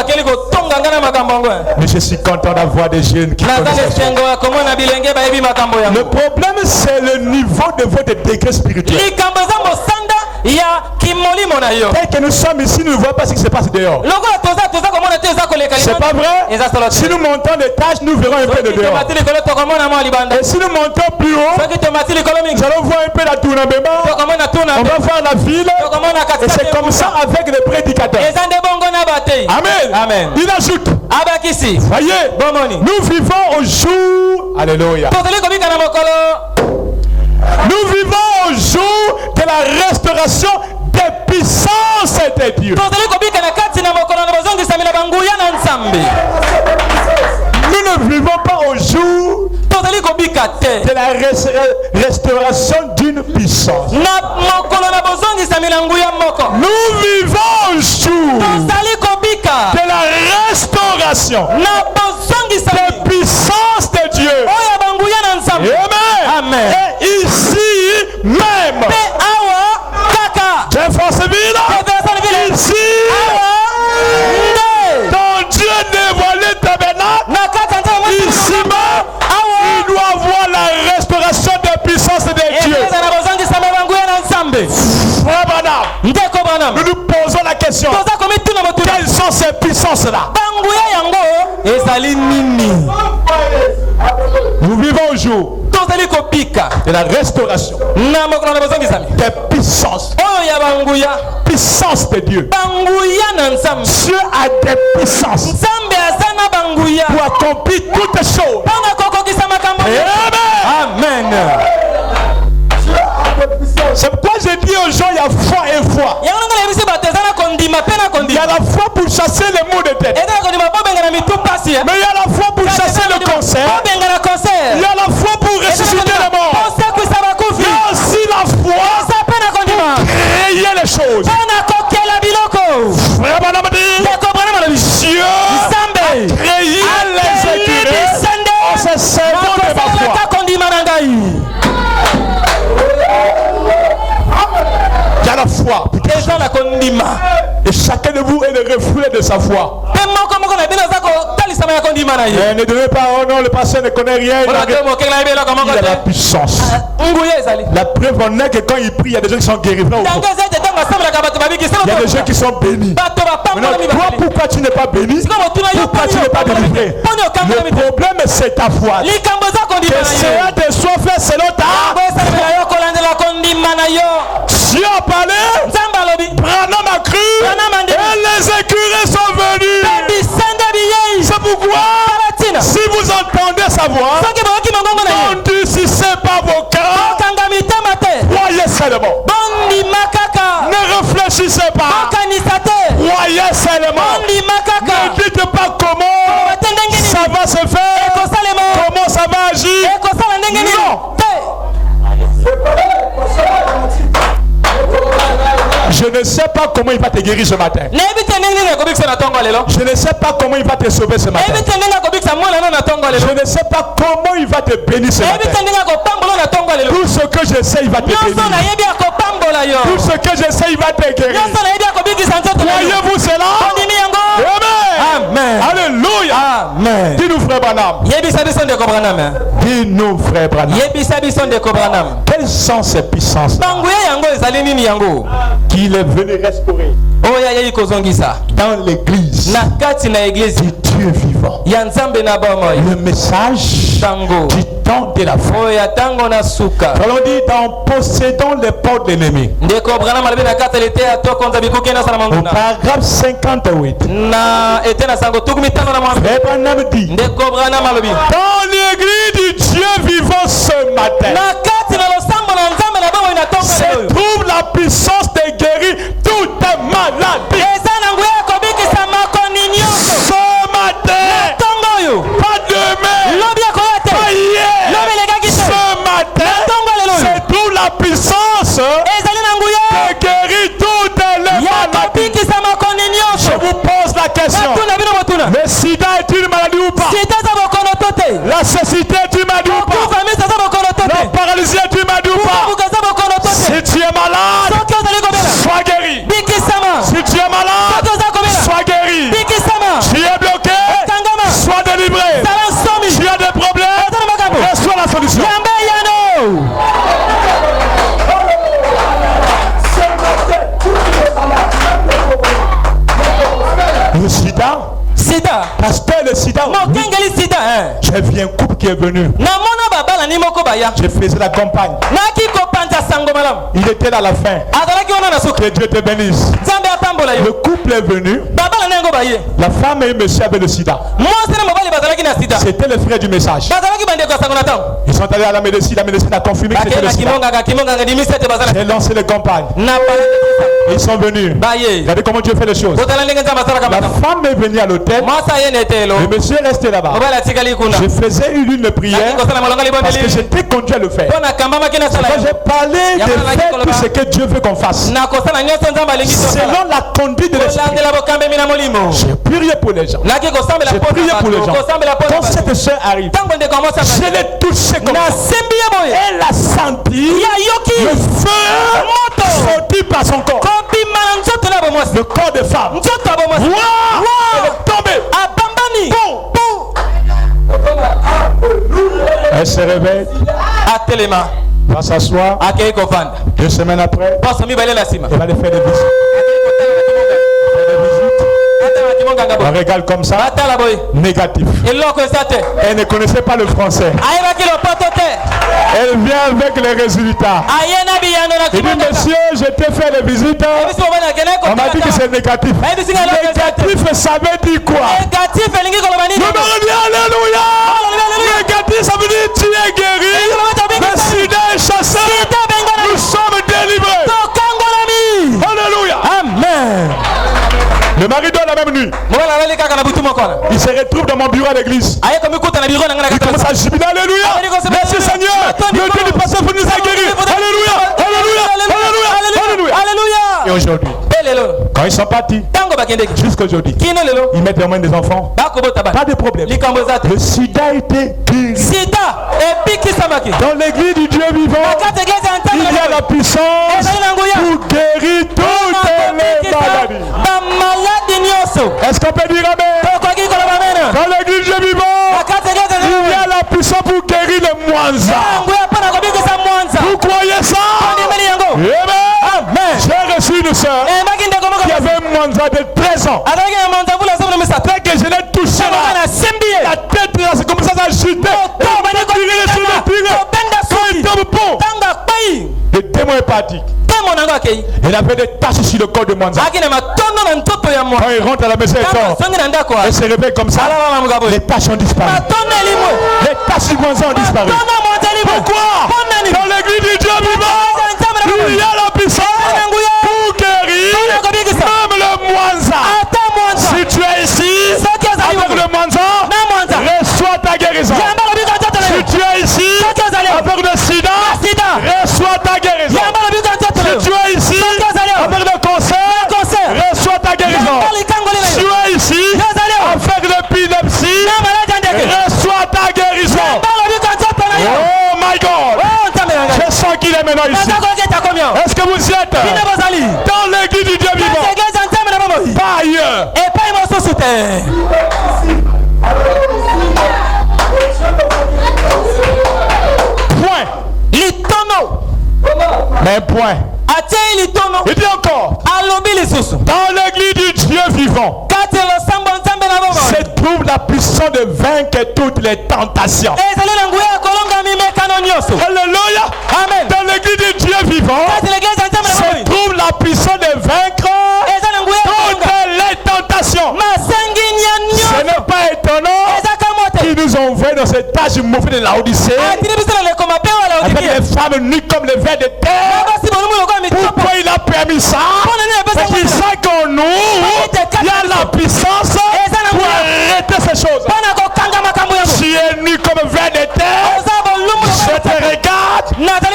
Mais je suis content d'avoir des jeunes qui connaissent. Le problème, c'est le niveau de votre degré spirituel. Tel que nous sommes ici, nous ne voyons pas ce qui se passe dehors. C'est pas vrai? Si nous montons l'étage, nous verrons un peu de dehors. Et si nous montons plus haut, nous allons voir un peu la Tournabéma. On va voir la ville. Et c'est comme ça avec les prédicateurs. Amen. Amen. Il ajoute. Voyez, nous vivons au jour. Alléluia. Nous vivons au jour de la restauration des puissances de Dieu. Nous ne vivons pas au jour de la restauration d'une puissance. Nous vivons au jour de la restauration des puissances de Dieu. Amen. Et ici même, Jeffersonville, ici, dans Dieu dévoilé tabernacle, ici même, il doit avoir la restauration des puissances de Dieu. Frère Branham, nous nous posons la question, quelles sont ces puissances-là? Nous vivons au jour de la restauration des puissances. Puissance de Dieu. Dieu a des puissances pour accomplir toutes choses. Amen. C'est pourquoi je dis aux gens, il y a foi et foi. Il y a la foi pour chasser les maux de tête. Mais il y a la foi pour chasser le cancer. Il y a la foi pour ressusciter les morts. Il y a aussi la foi pour créer les choses. Frère Branham dit, Dieu a créé les écureuils en se servant de ma foi. Il y a la foi. Et chacun de vous est le reflet de sa foi. Ne donnez pas, oh non, le pasteur ne connaît rien. Il a la puissance. La preuve en est que quand il prie, il y a des gens qui sont guéris. Il y a des gens qui sont bénis. Maintenant, toi, pourquoi tu n'es pas béni? Pourquoi tu n'es pas délivré? Le problème, c'est ta foi. Que cela te soit fait selon ta. Dieu a parlé, Branham a cru, et les écureuils sont venus. C'est pourquoi, si vous entendez sa voix, n'endurcissez pas vos cœurs, croyez seulement. Ne réfléchissez pas, croyez seulement. Ne dites pas comment ça va se faire, comment ça va agir. Non. Je ne sais pas comment il va te guérir ce matin. Je ne sais pas comment il va te sauver ce matin. Je ne sais pas comment il va te bénir ce matin. Tout ce que je sais, il va te bénir. Tout ce que je sais, il va te guérir. Voyez-vous cela? Amen. Alléluia. Amen. Dis-nous, frère Branham. Dis-nous, frère Branham. Quelles sont ces puissances qu'il est venu restaurer dans l'église du Dieu vivant? Le message du temps de la fin. Allons dit dans possédant les portes de l'ennemi. Au paragraphe 58. Frère Branham dit, dans l'église du Dieu vivant ce matin se trouve la puissance de guérir toutes les maladies. Ce matin, pas demain, pas hier, ce matin se trouve la puissance de guérir toutes les maladies. Je vous pose la question, le sida est une maladie ou pas? La cécité est une maladie ou pas? La paralysie est une maladie ou pas? Si tu es malade, sois guéri. Si tu es malade, sois guéri. Tu es bloqué, sois délivré. Tu as des problèmes, reçois la solution. qui est venu. Je faisais la campagne. Il était à la fin. Que Dieu te bénisse. Le couple est venu. La femme et monsieur avaient le sida. C'était le frère du message. Ils sont allés à la médecine a confirmé que c'était le sida. J'ai lancé les campagnes. Ils sont venus. Regardez comment Dieu fait les choses. La femme est venue à l'hôtel. Le monsieur est resté là-bas. Je faisais une prière parce que j'étais conduit à le faire. J'ai parlé de faire tout ce que Dieu veut qu'on fasse selon la conduite de l'esprit. J'ai prié pour les gens. J'ai prié pour les gens. Quand cette soeur arrive, je l'ai touché comme ça. Elle a senti le feu sortir par son corps. Le corps de femme. Elle est tombée. Elle se réveille. Va s'asseoir. 2 semaines après, elle va aller faire des visites. On regarde comme ça, négatif. Elle ne connaissait pas le français. Elle vient avec les résultats. Il dit, monsieur, je t'ai fait les visites. On m'a dit que c'est négatif. Négatif, ça veut dire quoi? Alléluia. Négatif, ça veut dire tu es guéri. Le sida est chassé. Nous sommes délivrés. Alléluia. Amen. Le mari dort la même nuit. Il se retrouve dans mon bureau à l'église. Il commence à jubiler. Alléluia. Merci Seigneur. Le Dieu du passé pour nous a guéris. Alléluia. Alléluia. Alléluia. Alléluia. Et aujourd'hui, quand ils sont partis, jusqu'aujourd'hui, ils mettent les mains des enfants. Pas de problème. Le sida était guéri. Dans l'église du Dieu vivant, il y a la puissance pour guérir toutes les maladies. Est-ce qu'on peut dire amen? Dans l'église du Dieu vivant, il y a la puissance pour guérir les moisons. Vous croyez ça? Amen. J'ai reçu une soeur qui avait un moisin de 13 ans. Dès que je l'ai touché là, la tête là, c'est comme ça, ça a chuté. Le démon est parti. Elle avait des taches sur le corps de Mwanza. Quand il rentre à la maison, elle se réveille comme ça. Les taches ont disparu. Les taches du Mwanza ont disparu. Pourquoi? Dans l'église du Dieu vivant, il y a la puissance pour guérir même le Mwanza. Si tu es ici avec le Mwanza, reçois ta guérison. Si tu es ici avec le sida, reçois ta guérison. Si tu es ici avec le cancer, reçois ta guérison. Si tu es ici avec l'épilepsie, reçois ta guérison. Oh my God! Je sens qu'il est maintenant ici. Est-ce que vous y êtes? Dans l'église du Dieu vivant. Pas ailleurs. Point. Mais point. Il dit encore. Dans l'église du Dieu vivant se trouve la puissance de vaincre toutes les tentations. Alléluia. Amen. Dans l'église du Dieu vivant se trouve la puissance de vaincre toutes les tentations. Ce n'est pas étonnant qu'ils nous ont envoyé dans cette tâche mauvaise de la Odyssée avec les femmes nues comme les vers de terre. Pourquoi il a permis ça? Parce qu'il sait qu'en nous il y a la puissance pour arrêter ces choses. Tu es nu comme vers de terre, je te regarde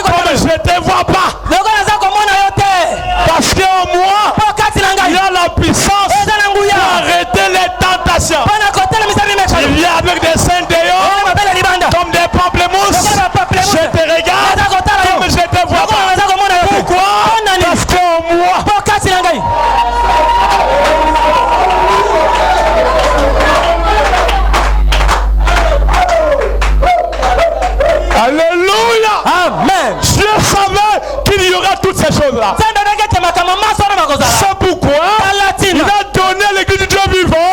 comme je ne te vois pas. Parce qu'en moi il y a la puissance pour arrêter les tentations. Il y a avec des saints dehors comme des pamplemousses. Je te regarde comme je ne te vois pas. Pourquoi? Parce qu'en moi alléluia. Amen. Dieu savait qu'il y aura toutes ces choses-là. C'est pourquoi il a donné à l'église du Dieu vivant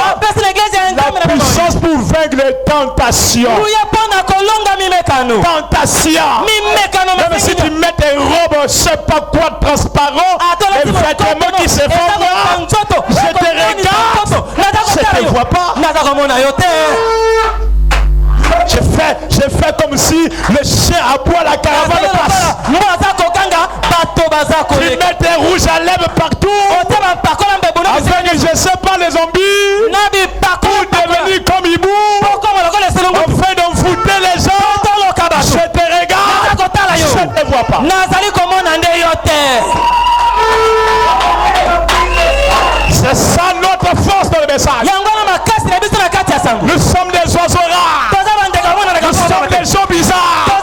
la puissance pour vaincre les tentation. Tentation. Même si tu mets tes robes, je sais pas quoi, transparent, les vêtements qui se font voir, je te regarde, je te vois pas. J'ai fait comme si le chien aboie la caravane passe. Tu mets tes rouges à lèvres partout. Afin que je sais pas les zombies pour devenir comme Ibou. Afin d'envoûter les gens. Je te regarde, je ne te vois pas. C'est ça notre force dans le message. Nous sommes des oiseaux rares. Nous sommes des gens bizarres.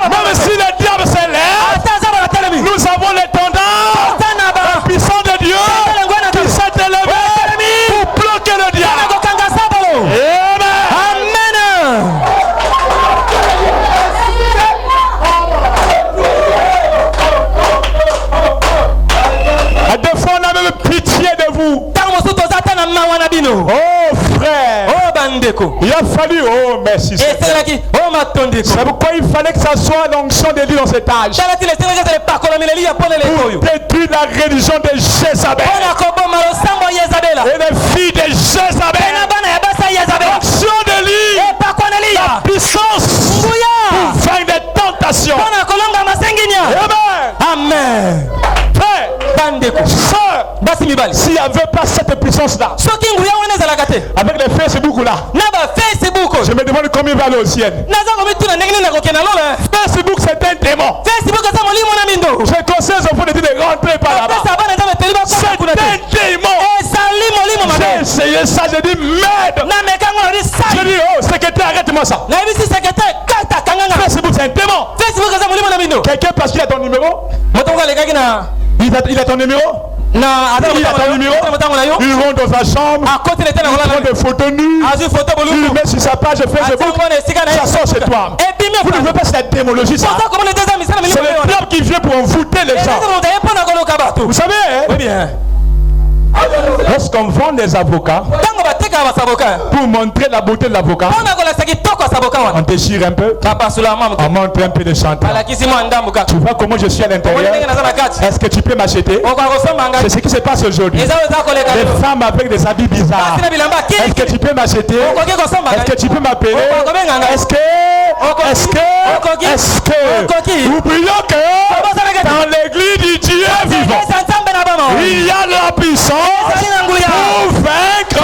Même si le diable s'élève, nous avons les tendances, la puissance de Dieu qui s'est élevée pour bloquer le diable. Amen. À deux fois, on a même pitié de vous. Oh frère, il a fallu, oh merci. C'est pourquoi il fallait que ça soit l'onction de Dieu dans cet âge. Pour détruire la religion de Jézabel et les filles de Jézabel. L'onction de lui, la puissance pour vaincre des tentations. Amen. Frère, sœur, s'il n'y avait pas cette puissance-là, avec les Facebook là, je me demande combien il va aller au ciel. Facebook c'est un démon. Je conseille aux enfants de rentrer par là-bas. C'est un démon. J'ai essayé ça, j'ai dit merde. J'ai dit oh secrétaire arrête-moi ça. Facebook c'est un démon. Quelqu'un parce qu'il a ton numéro. Il a ton numéro. Il a ton numéro. Il rentre dans sa chambre. Il prend des photos nues. Il le met sur sa page Facebook. Ça sort chez toi. Vous ne voulez pas cette démologie ça. C'est le diable qui vient pour envoûter les gens. Vous savez hein? Lorsqu'on vend des avocats pour montrer la beauté de l'avocat, on déchire un peu, on montre un peu de chanteur. Tu vois comment je suis à l'intérieur. Est-ce que tu peux m'acheter? C'est ce qui se passe aujourd'hui. Les femmes avec des habits bizarres. Est-ce que tu peux m'acheter? Est-ce que tu peux m'appeler? Est-ce que oublions que dans l'église du Dieu vivant, il y a la puissance pour vaincre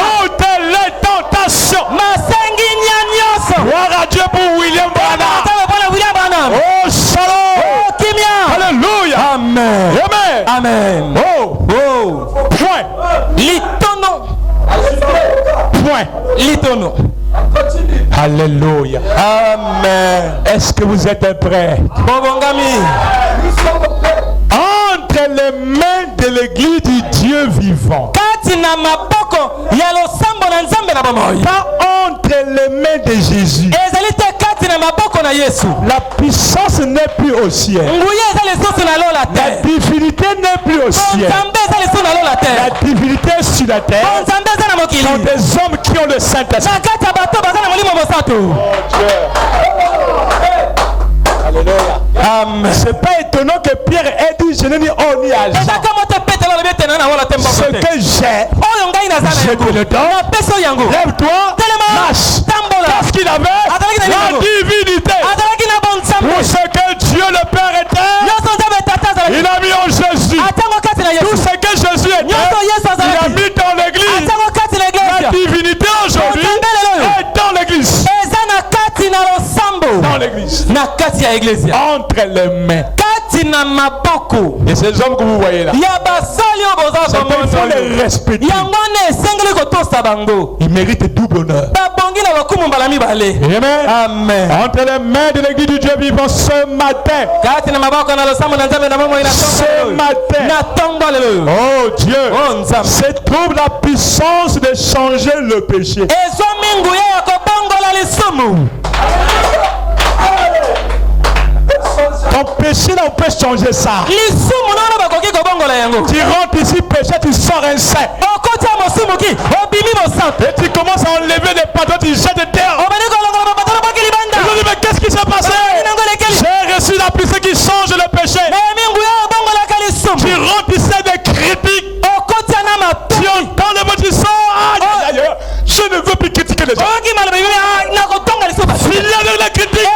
toutes les tentations. Gloire à Dieu pour William Branham. Oh shalom. Alléluia. Amen. Amen. Oh. Point. Point. Alléluia. Amen. Est-ce que vous êtes prêts? Entre les mains de l'église du Dieu vivant. Pas entre les mains de Jésus. La puissance n'est plus au ciel. La divinité n'est plus au ciel. La divinité est sur la terre. Sont des hommes qui ont le Saint-Esprit. C'est pas étonnant que Pierre ait dit je n'ai ni or ni argent. Ce que j'ai, je te le donne. Lève-toi, marche. Parce qu'il avait la divinité. Pour ce que Dieu le Père était, il a mis en Jésus. Tout ce que Jésus était, il a mis dans l'église. La divinité aujourd'hui est dans l'église. Dans l'église. Entre les mains. Et ces hommes que vous voyez là, il faut les respecter. Ils méritent double honneur. Amen. Amen. Entre les mains de l'église du Dieu vivant ce matin. Oh Dieu, c'est trouve la puissance de changer le péché. Ton péché là, on peut changer ça. Tu rentres ici péché, tu sors un saint. Et tu commences à enlever les pardons, tu jettes de terre. Ils ont dit, mais qu'est-ce qui s'est passé? J'ai reçu la puissance qui change le péché. Tu remplissais des critiques. Tu entends le mot du sang. Je ne veux plus critiquer les gens. S'il y a de la critique,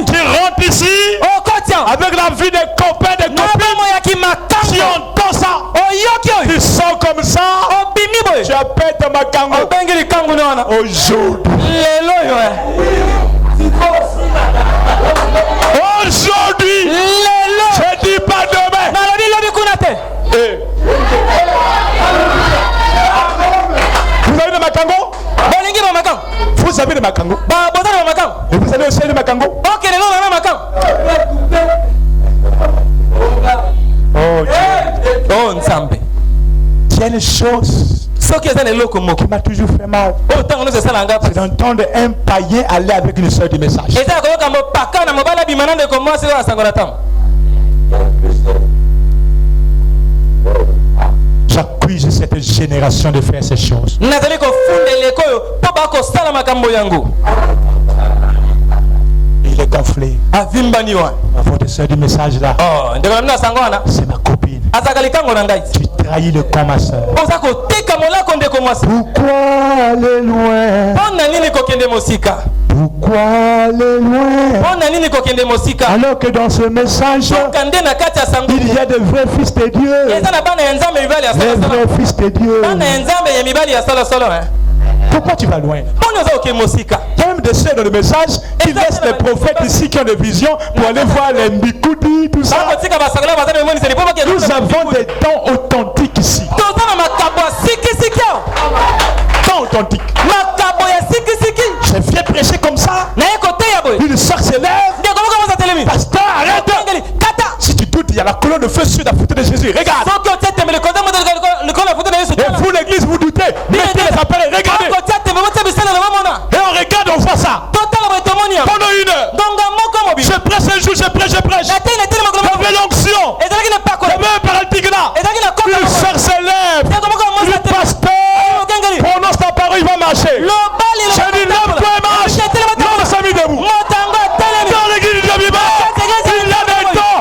tu rentres ici avec la vie des copains, des copines. Tu entends ça. Tu sens comme ça. Tu appelles ton makango. Aujourd'hui. Aujourd'hui. Je dis pas demain. Vous avez le makango? Vous avez le makango? Et vous allez aussi le makango? Oh Nzambe. Il y a une chose qui m'a toujours fait mal. C'est d'entendre un païen aller avec une soeur du message. J'accuse cette génération de faire ces choses. Il est gonflé. Votre soeur du message là, c'est ma copine. Tu trahis le camp, ma soeur. Pourquoi aller loin? Pourquoi aller loin? Alors que dans ce message, il y a de vrais fils de Dieu. Les vrais fils de Dieu. Pourquoi tu vas loin? Il y a même des sœurs dans le message qui laissent les prophètes ici qui ont des visions pour aller voir les Mbikoudi, tout ça. Nous avons des temps authentiques ici. Temps authentiques. Je viens prêcher comme ça. Une soeur se lève. Pasteur, arrête. Si tu doutes, il y a la colonne de feu sur la photo de Jésus. Regarde. Et vous, l'église, vous doutez. Mettez les appels et regardez. Et on regarde, on voit ça. Pendant une heure. Je prêche un jour, je prêche. J'avais l'onction. J'avais un paralytique là. Une soeur se lève. Le pasteur prononce ta parole, il va marcher. J'ai dit, lève-toi et marche. L'homme s'est mis debout. Dans l'église du Vivant, il a des dons.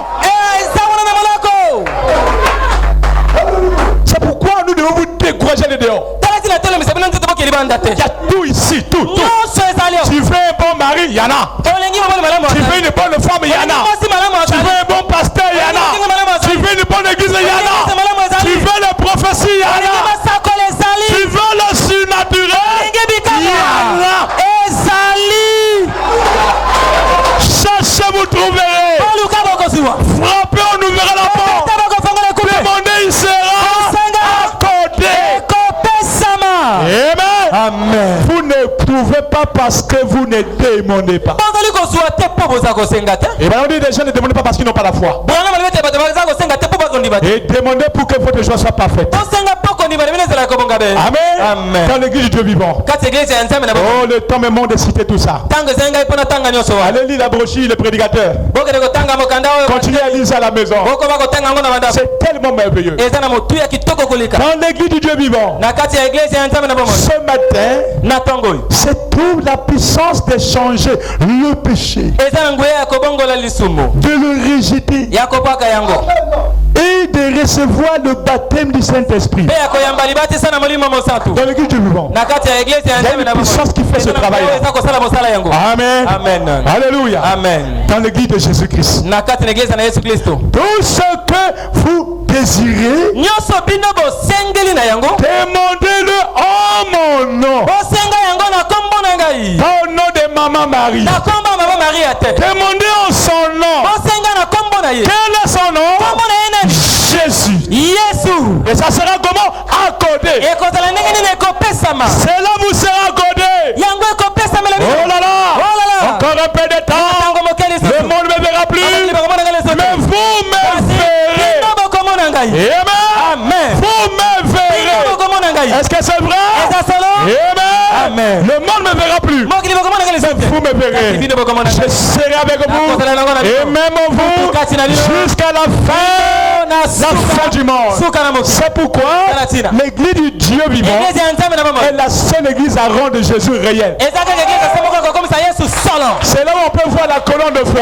C'est pourquoi nous devons vous décourager les dehors. Il y a tout ici, tout. Tu veux un bon mari, il y en a. Tu veux une bonne femme, il y en a. Tu veux un bon pasteur, il y en a. Tu veux une bonne église, il y en a. Tu veux la prophétie, il y en a. Tu veux le surnaturel, il y en a. Cherchez, vous trouverez. Frappez, on ouvrira la porte. Demandez, il sera accordé. Amen. Amen. Vous ne trouvez pas parce que vous ne demandez pas. Et bien on dit les gens ne demandent pas parce qu'ils n'ont pas la foi. Et demandez pour que votre joie soit parfaite. Amen. Amen. Dans l'église du Dieu vivant. Oh, le temps me manque de citer tout ça. Allez lire la brochure, le prédicateur. Continuez à lire ça à la maison. C'est tellement merveilleux. Dans l'église du Dieu vivant. Ce matin, c'est toute la puissance de changer le péché, de le rejeter et de recevoir le baptême du Saint-Esprit. Dans l'église du vivant, il y a une puissance qui fait ce travail. Amen. Amen. Alléluia. Amen. Dans l'église de Jésus-Christ, tout ce que vous désirez, demandez-le en mon nom. Pas au nom de Maman Marie. Demandez en son nom. Quel est son nom? Jésus. Et ça sera comment? Accordé. Cela vous sera accordé. Oh là là. Encore un peu de temps. Le monde ne me verra plus. Mais vous me verrez. Amen. Vous me verrez. Est-ce que c'est vrai? Amen. Le monde ne me verra plus. Vous me verrez. Je serai avec vous. Et même vous jusqu'à la fin la fin du monde. C'est pourquoi l'église du Dieu vivant est la seule église à rendre Jésus réel. C'est là où on peut voir la colonne de feu.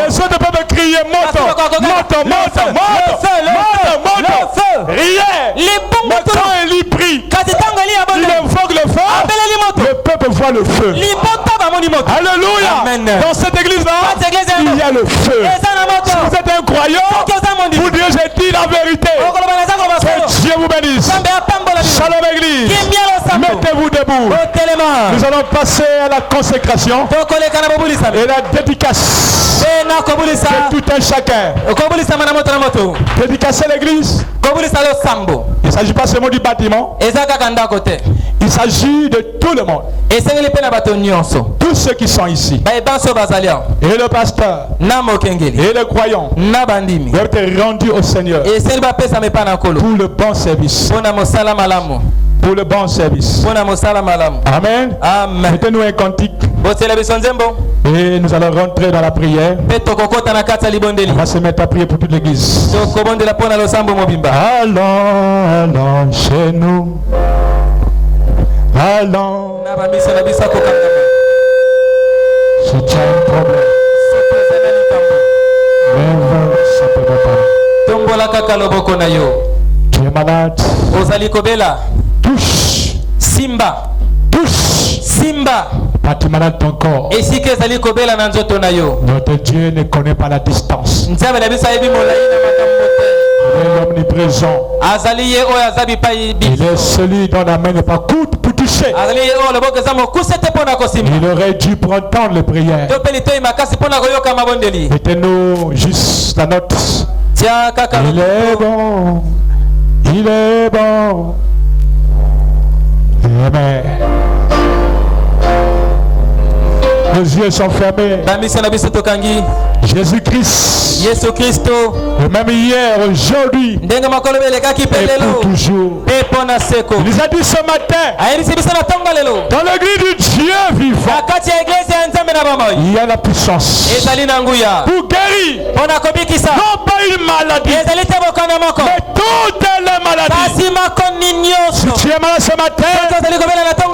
Les autres peuvent crier moto, moto, moto, moto, moto, moto. Rien. Mais quand Élie prie, il invoque le feu, le peuple voit le feu. Alléluia. Dans cette église-là, il y a le feu. Si vous êtes un croyant, vous direz j'ai dit la vérité. Que Dieu vous bénisse. Shalom église. Mettez-vous debout. Nous allons passer à la consécration et la dédicace de tout un chacun. Dédicacer l'église. Il ne s'agit pas seulement du bâtiment. Il s'agit de tout le monde. Tous ceux qui sont ici. Et le pasteur. Et le croyant. Doivent être rendus au Seigneur. Pour le bon service. Pour le bon service. Amen. Amen. Mettez-nous un cantique. Et nous allons rentrer dans la prière. On va se mettre à prier pour toute l'église. Allons, allons chez nous. Allons. Si tu as un problème, ça ne peut pas. Tu es malade. Touche. Simba. Touche. Simba. Pas tu malade ton corps. Notre Dieu ne connaît pas la distance. Il est omniprésent. Il est celui dont la main n'est pas courte pour toucher. Il aurait dû entendre les prières. Mettez-nous juste la note. Il est bon. Il est bon. Amen. Nos yeux sont fermés. Jésus-Christ, le même hier, aujourd'hui, et pour toujours. Il nous a dit ce matin, dans l'église du Dieu vivant, il y a la puissance pour guérir, non pas une maladie, mais toutes les maladies. Si tu es malade ce matin,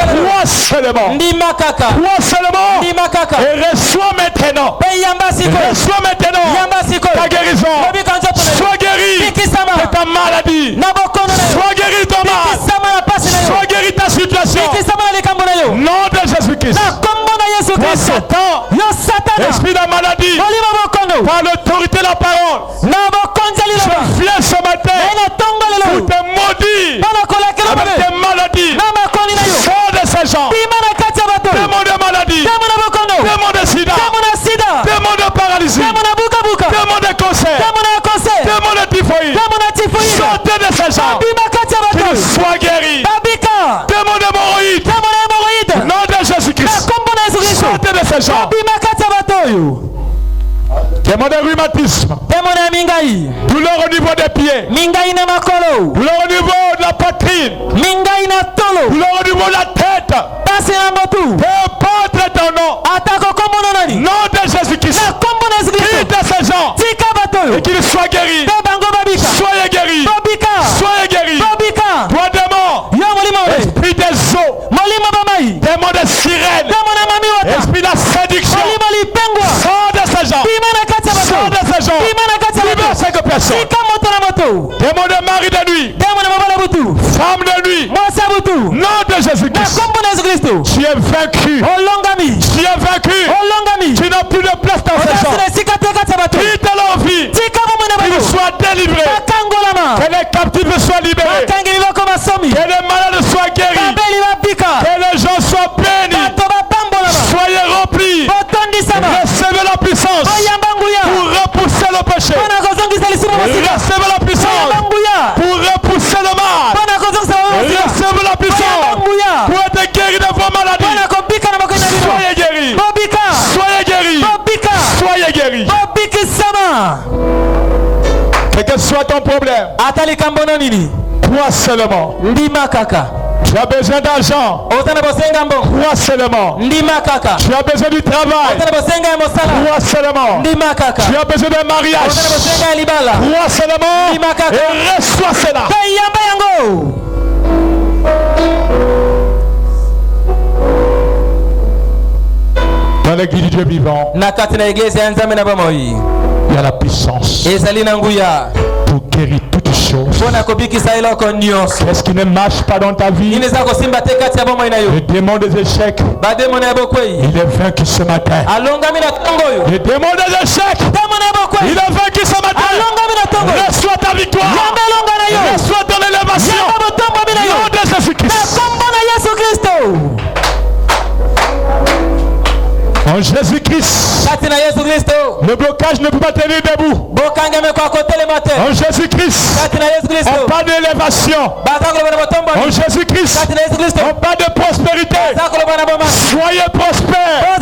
crois seulement, et reçois maintenant, ta guérison. Sois guéri de ta maladie. Sois guéri de ton mal. Sois guéri de ta situation. Nom de Jésus-Christ. Toi Satan, esprit de maladie, par l'autorité de la parole, je viens ce matin pour te maudire avec tes maladies. Sors de ces gens. Démon de maladie, démon de sida, démon de paralysie, démon de cancer, démon de typhoïde. Sortez de ces gens. Qu'ils soient guéris. Démon d'hémorroïde, nom de Jésus-Christ. Sortez de ces gens. Démon de rhumatisme, douleur au niveau des pieds, douleur au niveau de la poitrine, douleur au niveau de la tête. Peu importe ton nom, nom de Jésus-Christ, quitte ces gens et qu'ils soient guéris. Soyez guéris. Soyez guéris. Toi démon, esprit des eaux, démon de sirène, esprit de la séduction, sors de ces gens. Sors de ces gens. Libère ces personnes. Démon de mari de nuit, femme de nuit, nom de Jésus-Christ. Tu es vaincu. Tu es vaincu. Tu n'as plus de place dans ces gens. Quitte leur vie. Qu'ils soient délivrés. Que les captifs soient libérés. Que les malades soient guéris. Que les gens soient bénis. Soyez remplis. Recevez la puissance pour repousser le péché. Recevez la puissance pour repousser le mal. Recevez la puissance pour être guéri de vos maladies. Soyez guéris. Soyez guéris. Soyez guéris. Quel que soit ton problème, crois seulement. Tu as besoin d'argent. Crois seulement. Tu as besoin du travail. Crois seulement. Tu as besoin d'un mariage. Crois seulement. Et reçois cela. Dans l'église du Dieu vivant, il y a la puissance pour guérir toutes choses. Qu'est-ce qui ne marche pas dans ta vie? Le démon des échecs, il est vaincu ce matin. Le démon des échecs, il est vaincu ce matin. Reçois ta victoire. Reçois ton élévation. Nom de Jésus-Christ. En Jésus-Christ, le blocage ne peut pas tenir debout. En Jésus-Christ, on parle d'élévation. En Jésus-Christ, on parle de prospérité. Soyez prospères.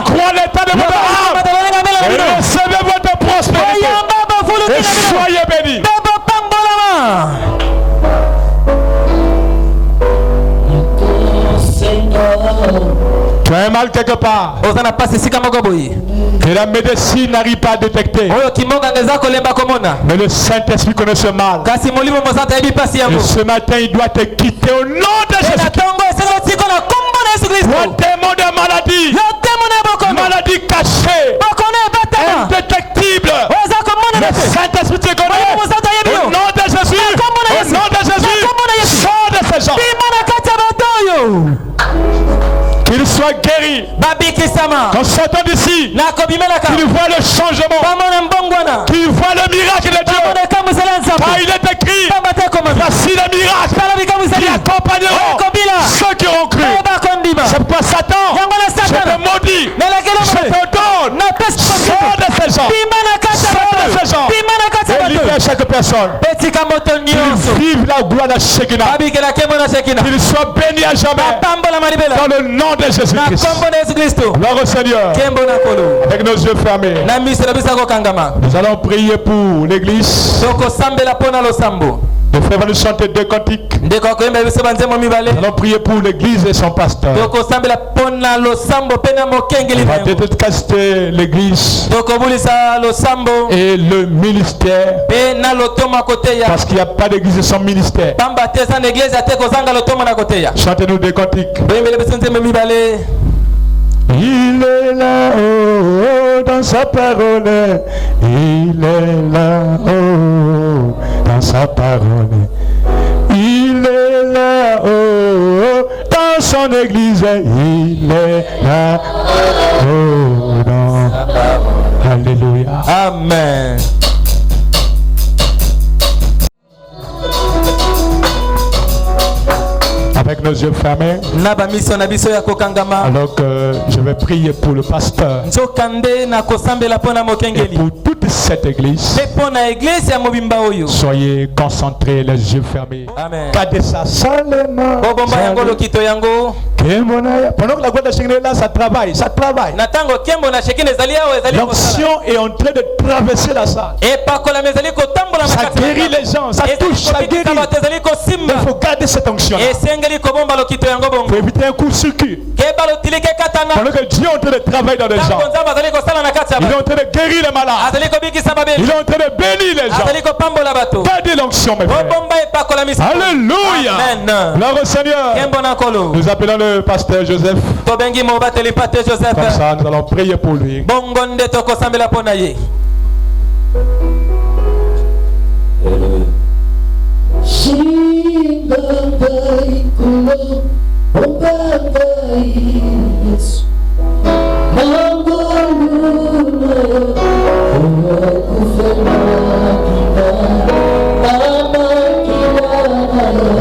Croyez l'état de votre âme. Et recevez votre prospérité. Et soyez bénis. Tu as un mal quelque part que la médecine n'arrive pas à détecter. Mais le Saint-Esprit connaît ce mal. Et ce matin, il doit te quitter au nom de Jésus. Toi, démon de maladie, maladie cachée, indétectible, le Saint-Esprit te connaît. Au nom de Jésus, au nom de Jésus, sors de ces gens. Qu'il soit guéri. Qu'en sortant d'ici, qu'il voit le changement, qu'il voit le miracle de Dieu. Car il est écrit, voici les miracles qui accompagneront ceux qui ont cru. C'est pourquoi Satan, je te maudis, je te donne, sors de ces gens, sors de ces gens, et libère chaque personne. Qu'il vive la gloire de Shekinah, qu'il soit béni à jamais, dans le nom de Jésus-Christ. Gloire au Seigneur. Avec nos yeux fermés, nous allons prier pour l'église. Les frères vont nous chanter deux cantiques. Nous allons prier pour l'église et son pasteur. On va détester l'église et le ministère, parce qu'il n'y a pas d'église sans ministère. Chantez-nous des cantiques. Il est là-haut dans sa parole. Il est là-haut dans sa parole. Il est là-haut dans son église. Il est là-haut dans sa parole. Alléluia. Amen. Avec nos yeux fermés, alors que je vais prier pour le pasteur et pour toute cette église. Soyez concentrés, les yeux fermés. Gardez ça seulement. Pendant que la gloire de Shekinah est là, ça travaille, ça travaille. L'onction est en train de traverser la salle. Ça guérit les gens, ça touche, ça guérit. Il faut garder cette onction. Pour éviter un coup-circuit. Pendant que Dieu est en train de travailler dans les gens, il est en train de guérir les malades, il est en train de bénir les gens. Gardez l'onction, mes frères. Alléluia. Gloire au Seigneur. Nous appelons le pasteur Joseph. Comme ça, nous allons prier pour lui.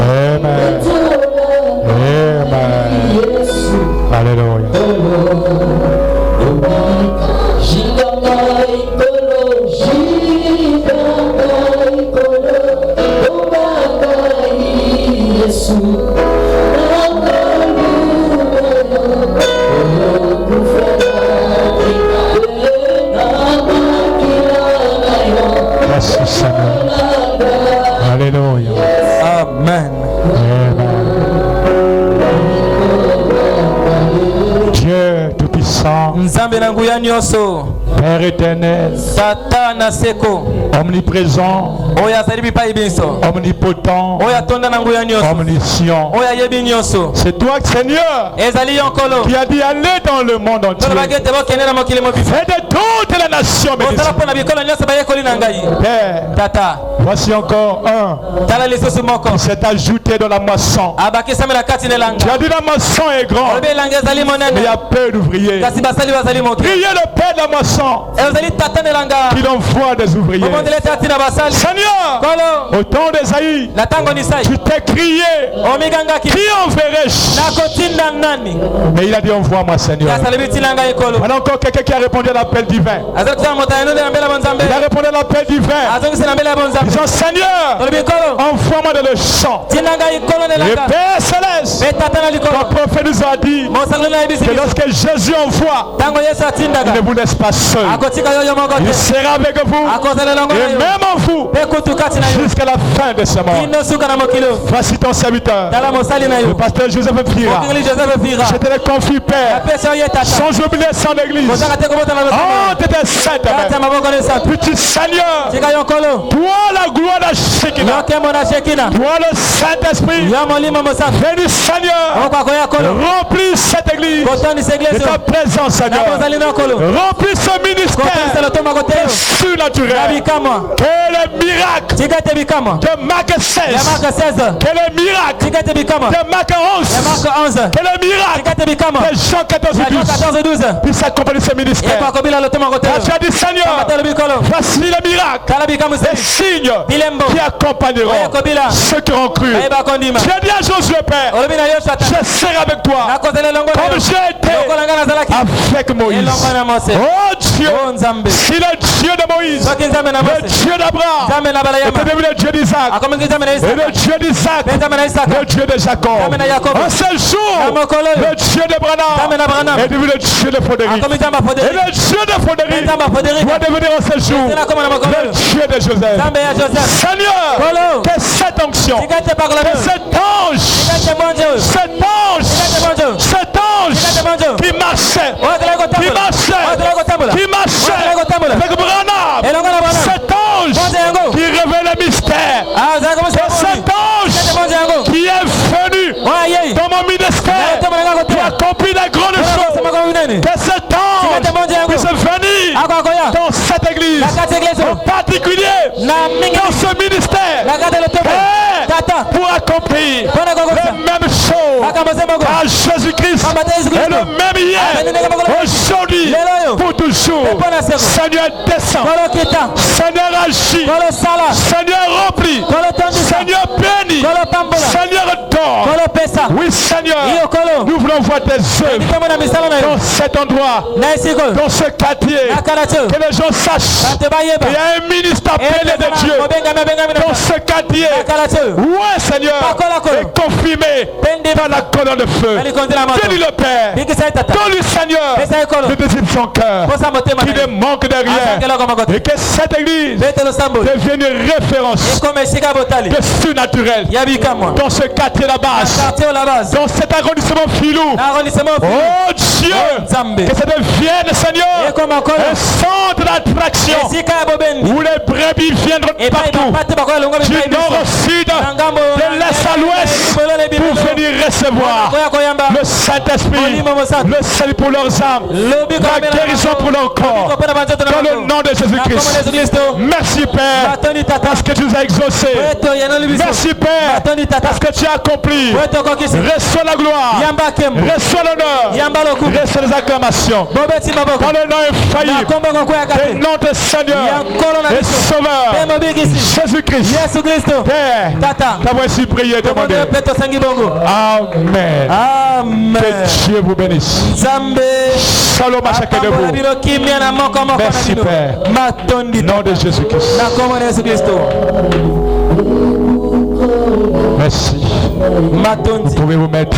Amen. Amen. Alléluia. Merci Seigneur. Alléluia. Amen. Amen. Père éternel, omniprésent, omnipotent, omniscient. C'est toi, Seigneur, qui a dit aller dans le monde entier. Fais de toutes les nations bénies. Père, voici encore un qui s'est ajouté dans la moisson. Tu as dit la moisson est grande, mais il y a peu d'ouvriers. Priez le Père de la moisson qu'il envoie des ouvriers. Seigneur, au temps d'Esaïe, tu t'es crié, qui enverrai-je? Mais il a dit envoie-moi, Seigneur. Voilà encore quelqu'un qui a répondu à l'appel divin. Il a répondu à l'appel divin, disant Seigneur, envoie-moi dans le champ. Le Père Céleste, ton prophète nous a dit que lorsque Jésus envoie, il ne vous laisse pas seul. Il sera avec vous et même en vous jusqu'à la fin de ce monde. Voici ton serviteur, le pasteur Joseph Fira. Je te le confie, Père, sans oublier son église. Oh, tu étais sainte, petit Seigneur, toi la gloire de Shekinah, toi le Saint-Esprit, bénis Seigneur, remplis cette église de ta présence, Seigneur. Remplis ce ministère surnaturel. Que le miracle de Marc 16, que le miracle de Marc 11, que le miracle de Jean 14 et 12 puisse accompagner ce ministère. Tu as dit Seigneur, voici les miracles, les signes qui accompagneront ceux qui ont cru. Tu as dit à Josué, Père, je serai avec toi comme j'ai été avec Moïse. Oh Dieu, si le Dieu de Moïse, le Dieu d'Abraham, est devenu le Dieu d'Isaac, et le Dieu d'Isaac, le Dieu de Jacob, en ce jour, le Dieu de Branham est devenu le Dieu de Frédéric, et le Dieu de Frédéric doit devenir en ce jour le Dieu de Joseph. Seigneur, que cette onction, que cet ange qui marchait avec Branham, cet ange qui révèle le mystère, cet ange qui est venu dans mon ministère, qui accomplit la grande chose, que cet ange puisse venir dans cette église, en particulier dans ce ministère, pour accomplir les mêmes choses, car Jésus-Christ est le même hier, aujourd'hui, pour toujours. Seigneur, descend, Seigneur, agit, Seigneur, remplit, Seigneur, bénit, Seigneur, donne. Oui, Seigneur, nous voulons voir tes œuvres dans cet endroit, dans ce quartier, que les gens sachent qu'il y a un ministre appelé de Dieu dans ce quartier. Oui, Seigneur, et confirmé par la colonne de feu. Bénis le Père, donne-lui, Seigneur, le désir de son cœur, qui ne manque de rien, et que cette église devienne une référence de surnaturel dans ce quartier là-bas, dans cet arrondissement filou. Oh Dieu, que ça devienne, Seigneur, un centre d'attraction où les brebis viendront partout, du nord au sud, de l'est à l'ouest, pour venir recevoir le Saint-Esprit, le salut pour leurs âmes, la guérison pour leur corps, dans le nom de Jésus-Christ. Merci Père, parce que tu nous as exaucés. Merci Père, parce que tu as accompli. Reçois la gloire, reçois l'honneur, reçois les acclamations. Dans le nom infaillible du nom de Seigneur et Sauveur Jésus-Christ. Père, t'as ainsi prié, demandé. Amen. Que Dieu vous bénisse. Shalom à chacun de vous. Merci Père. Au nom de Jésus-Christ. Merci. Vous pouvez vous mettre.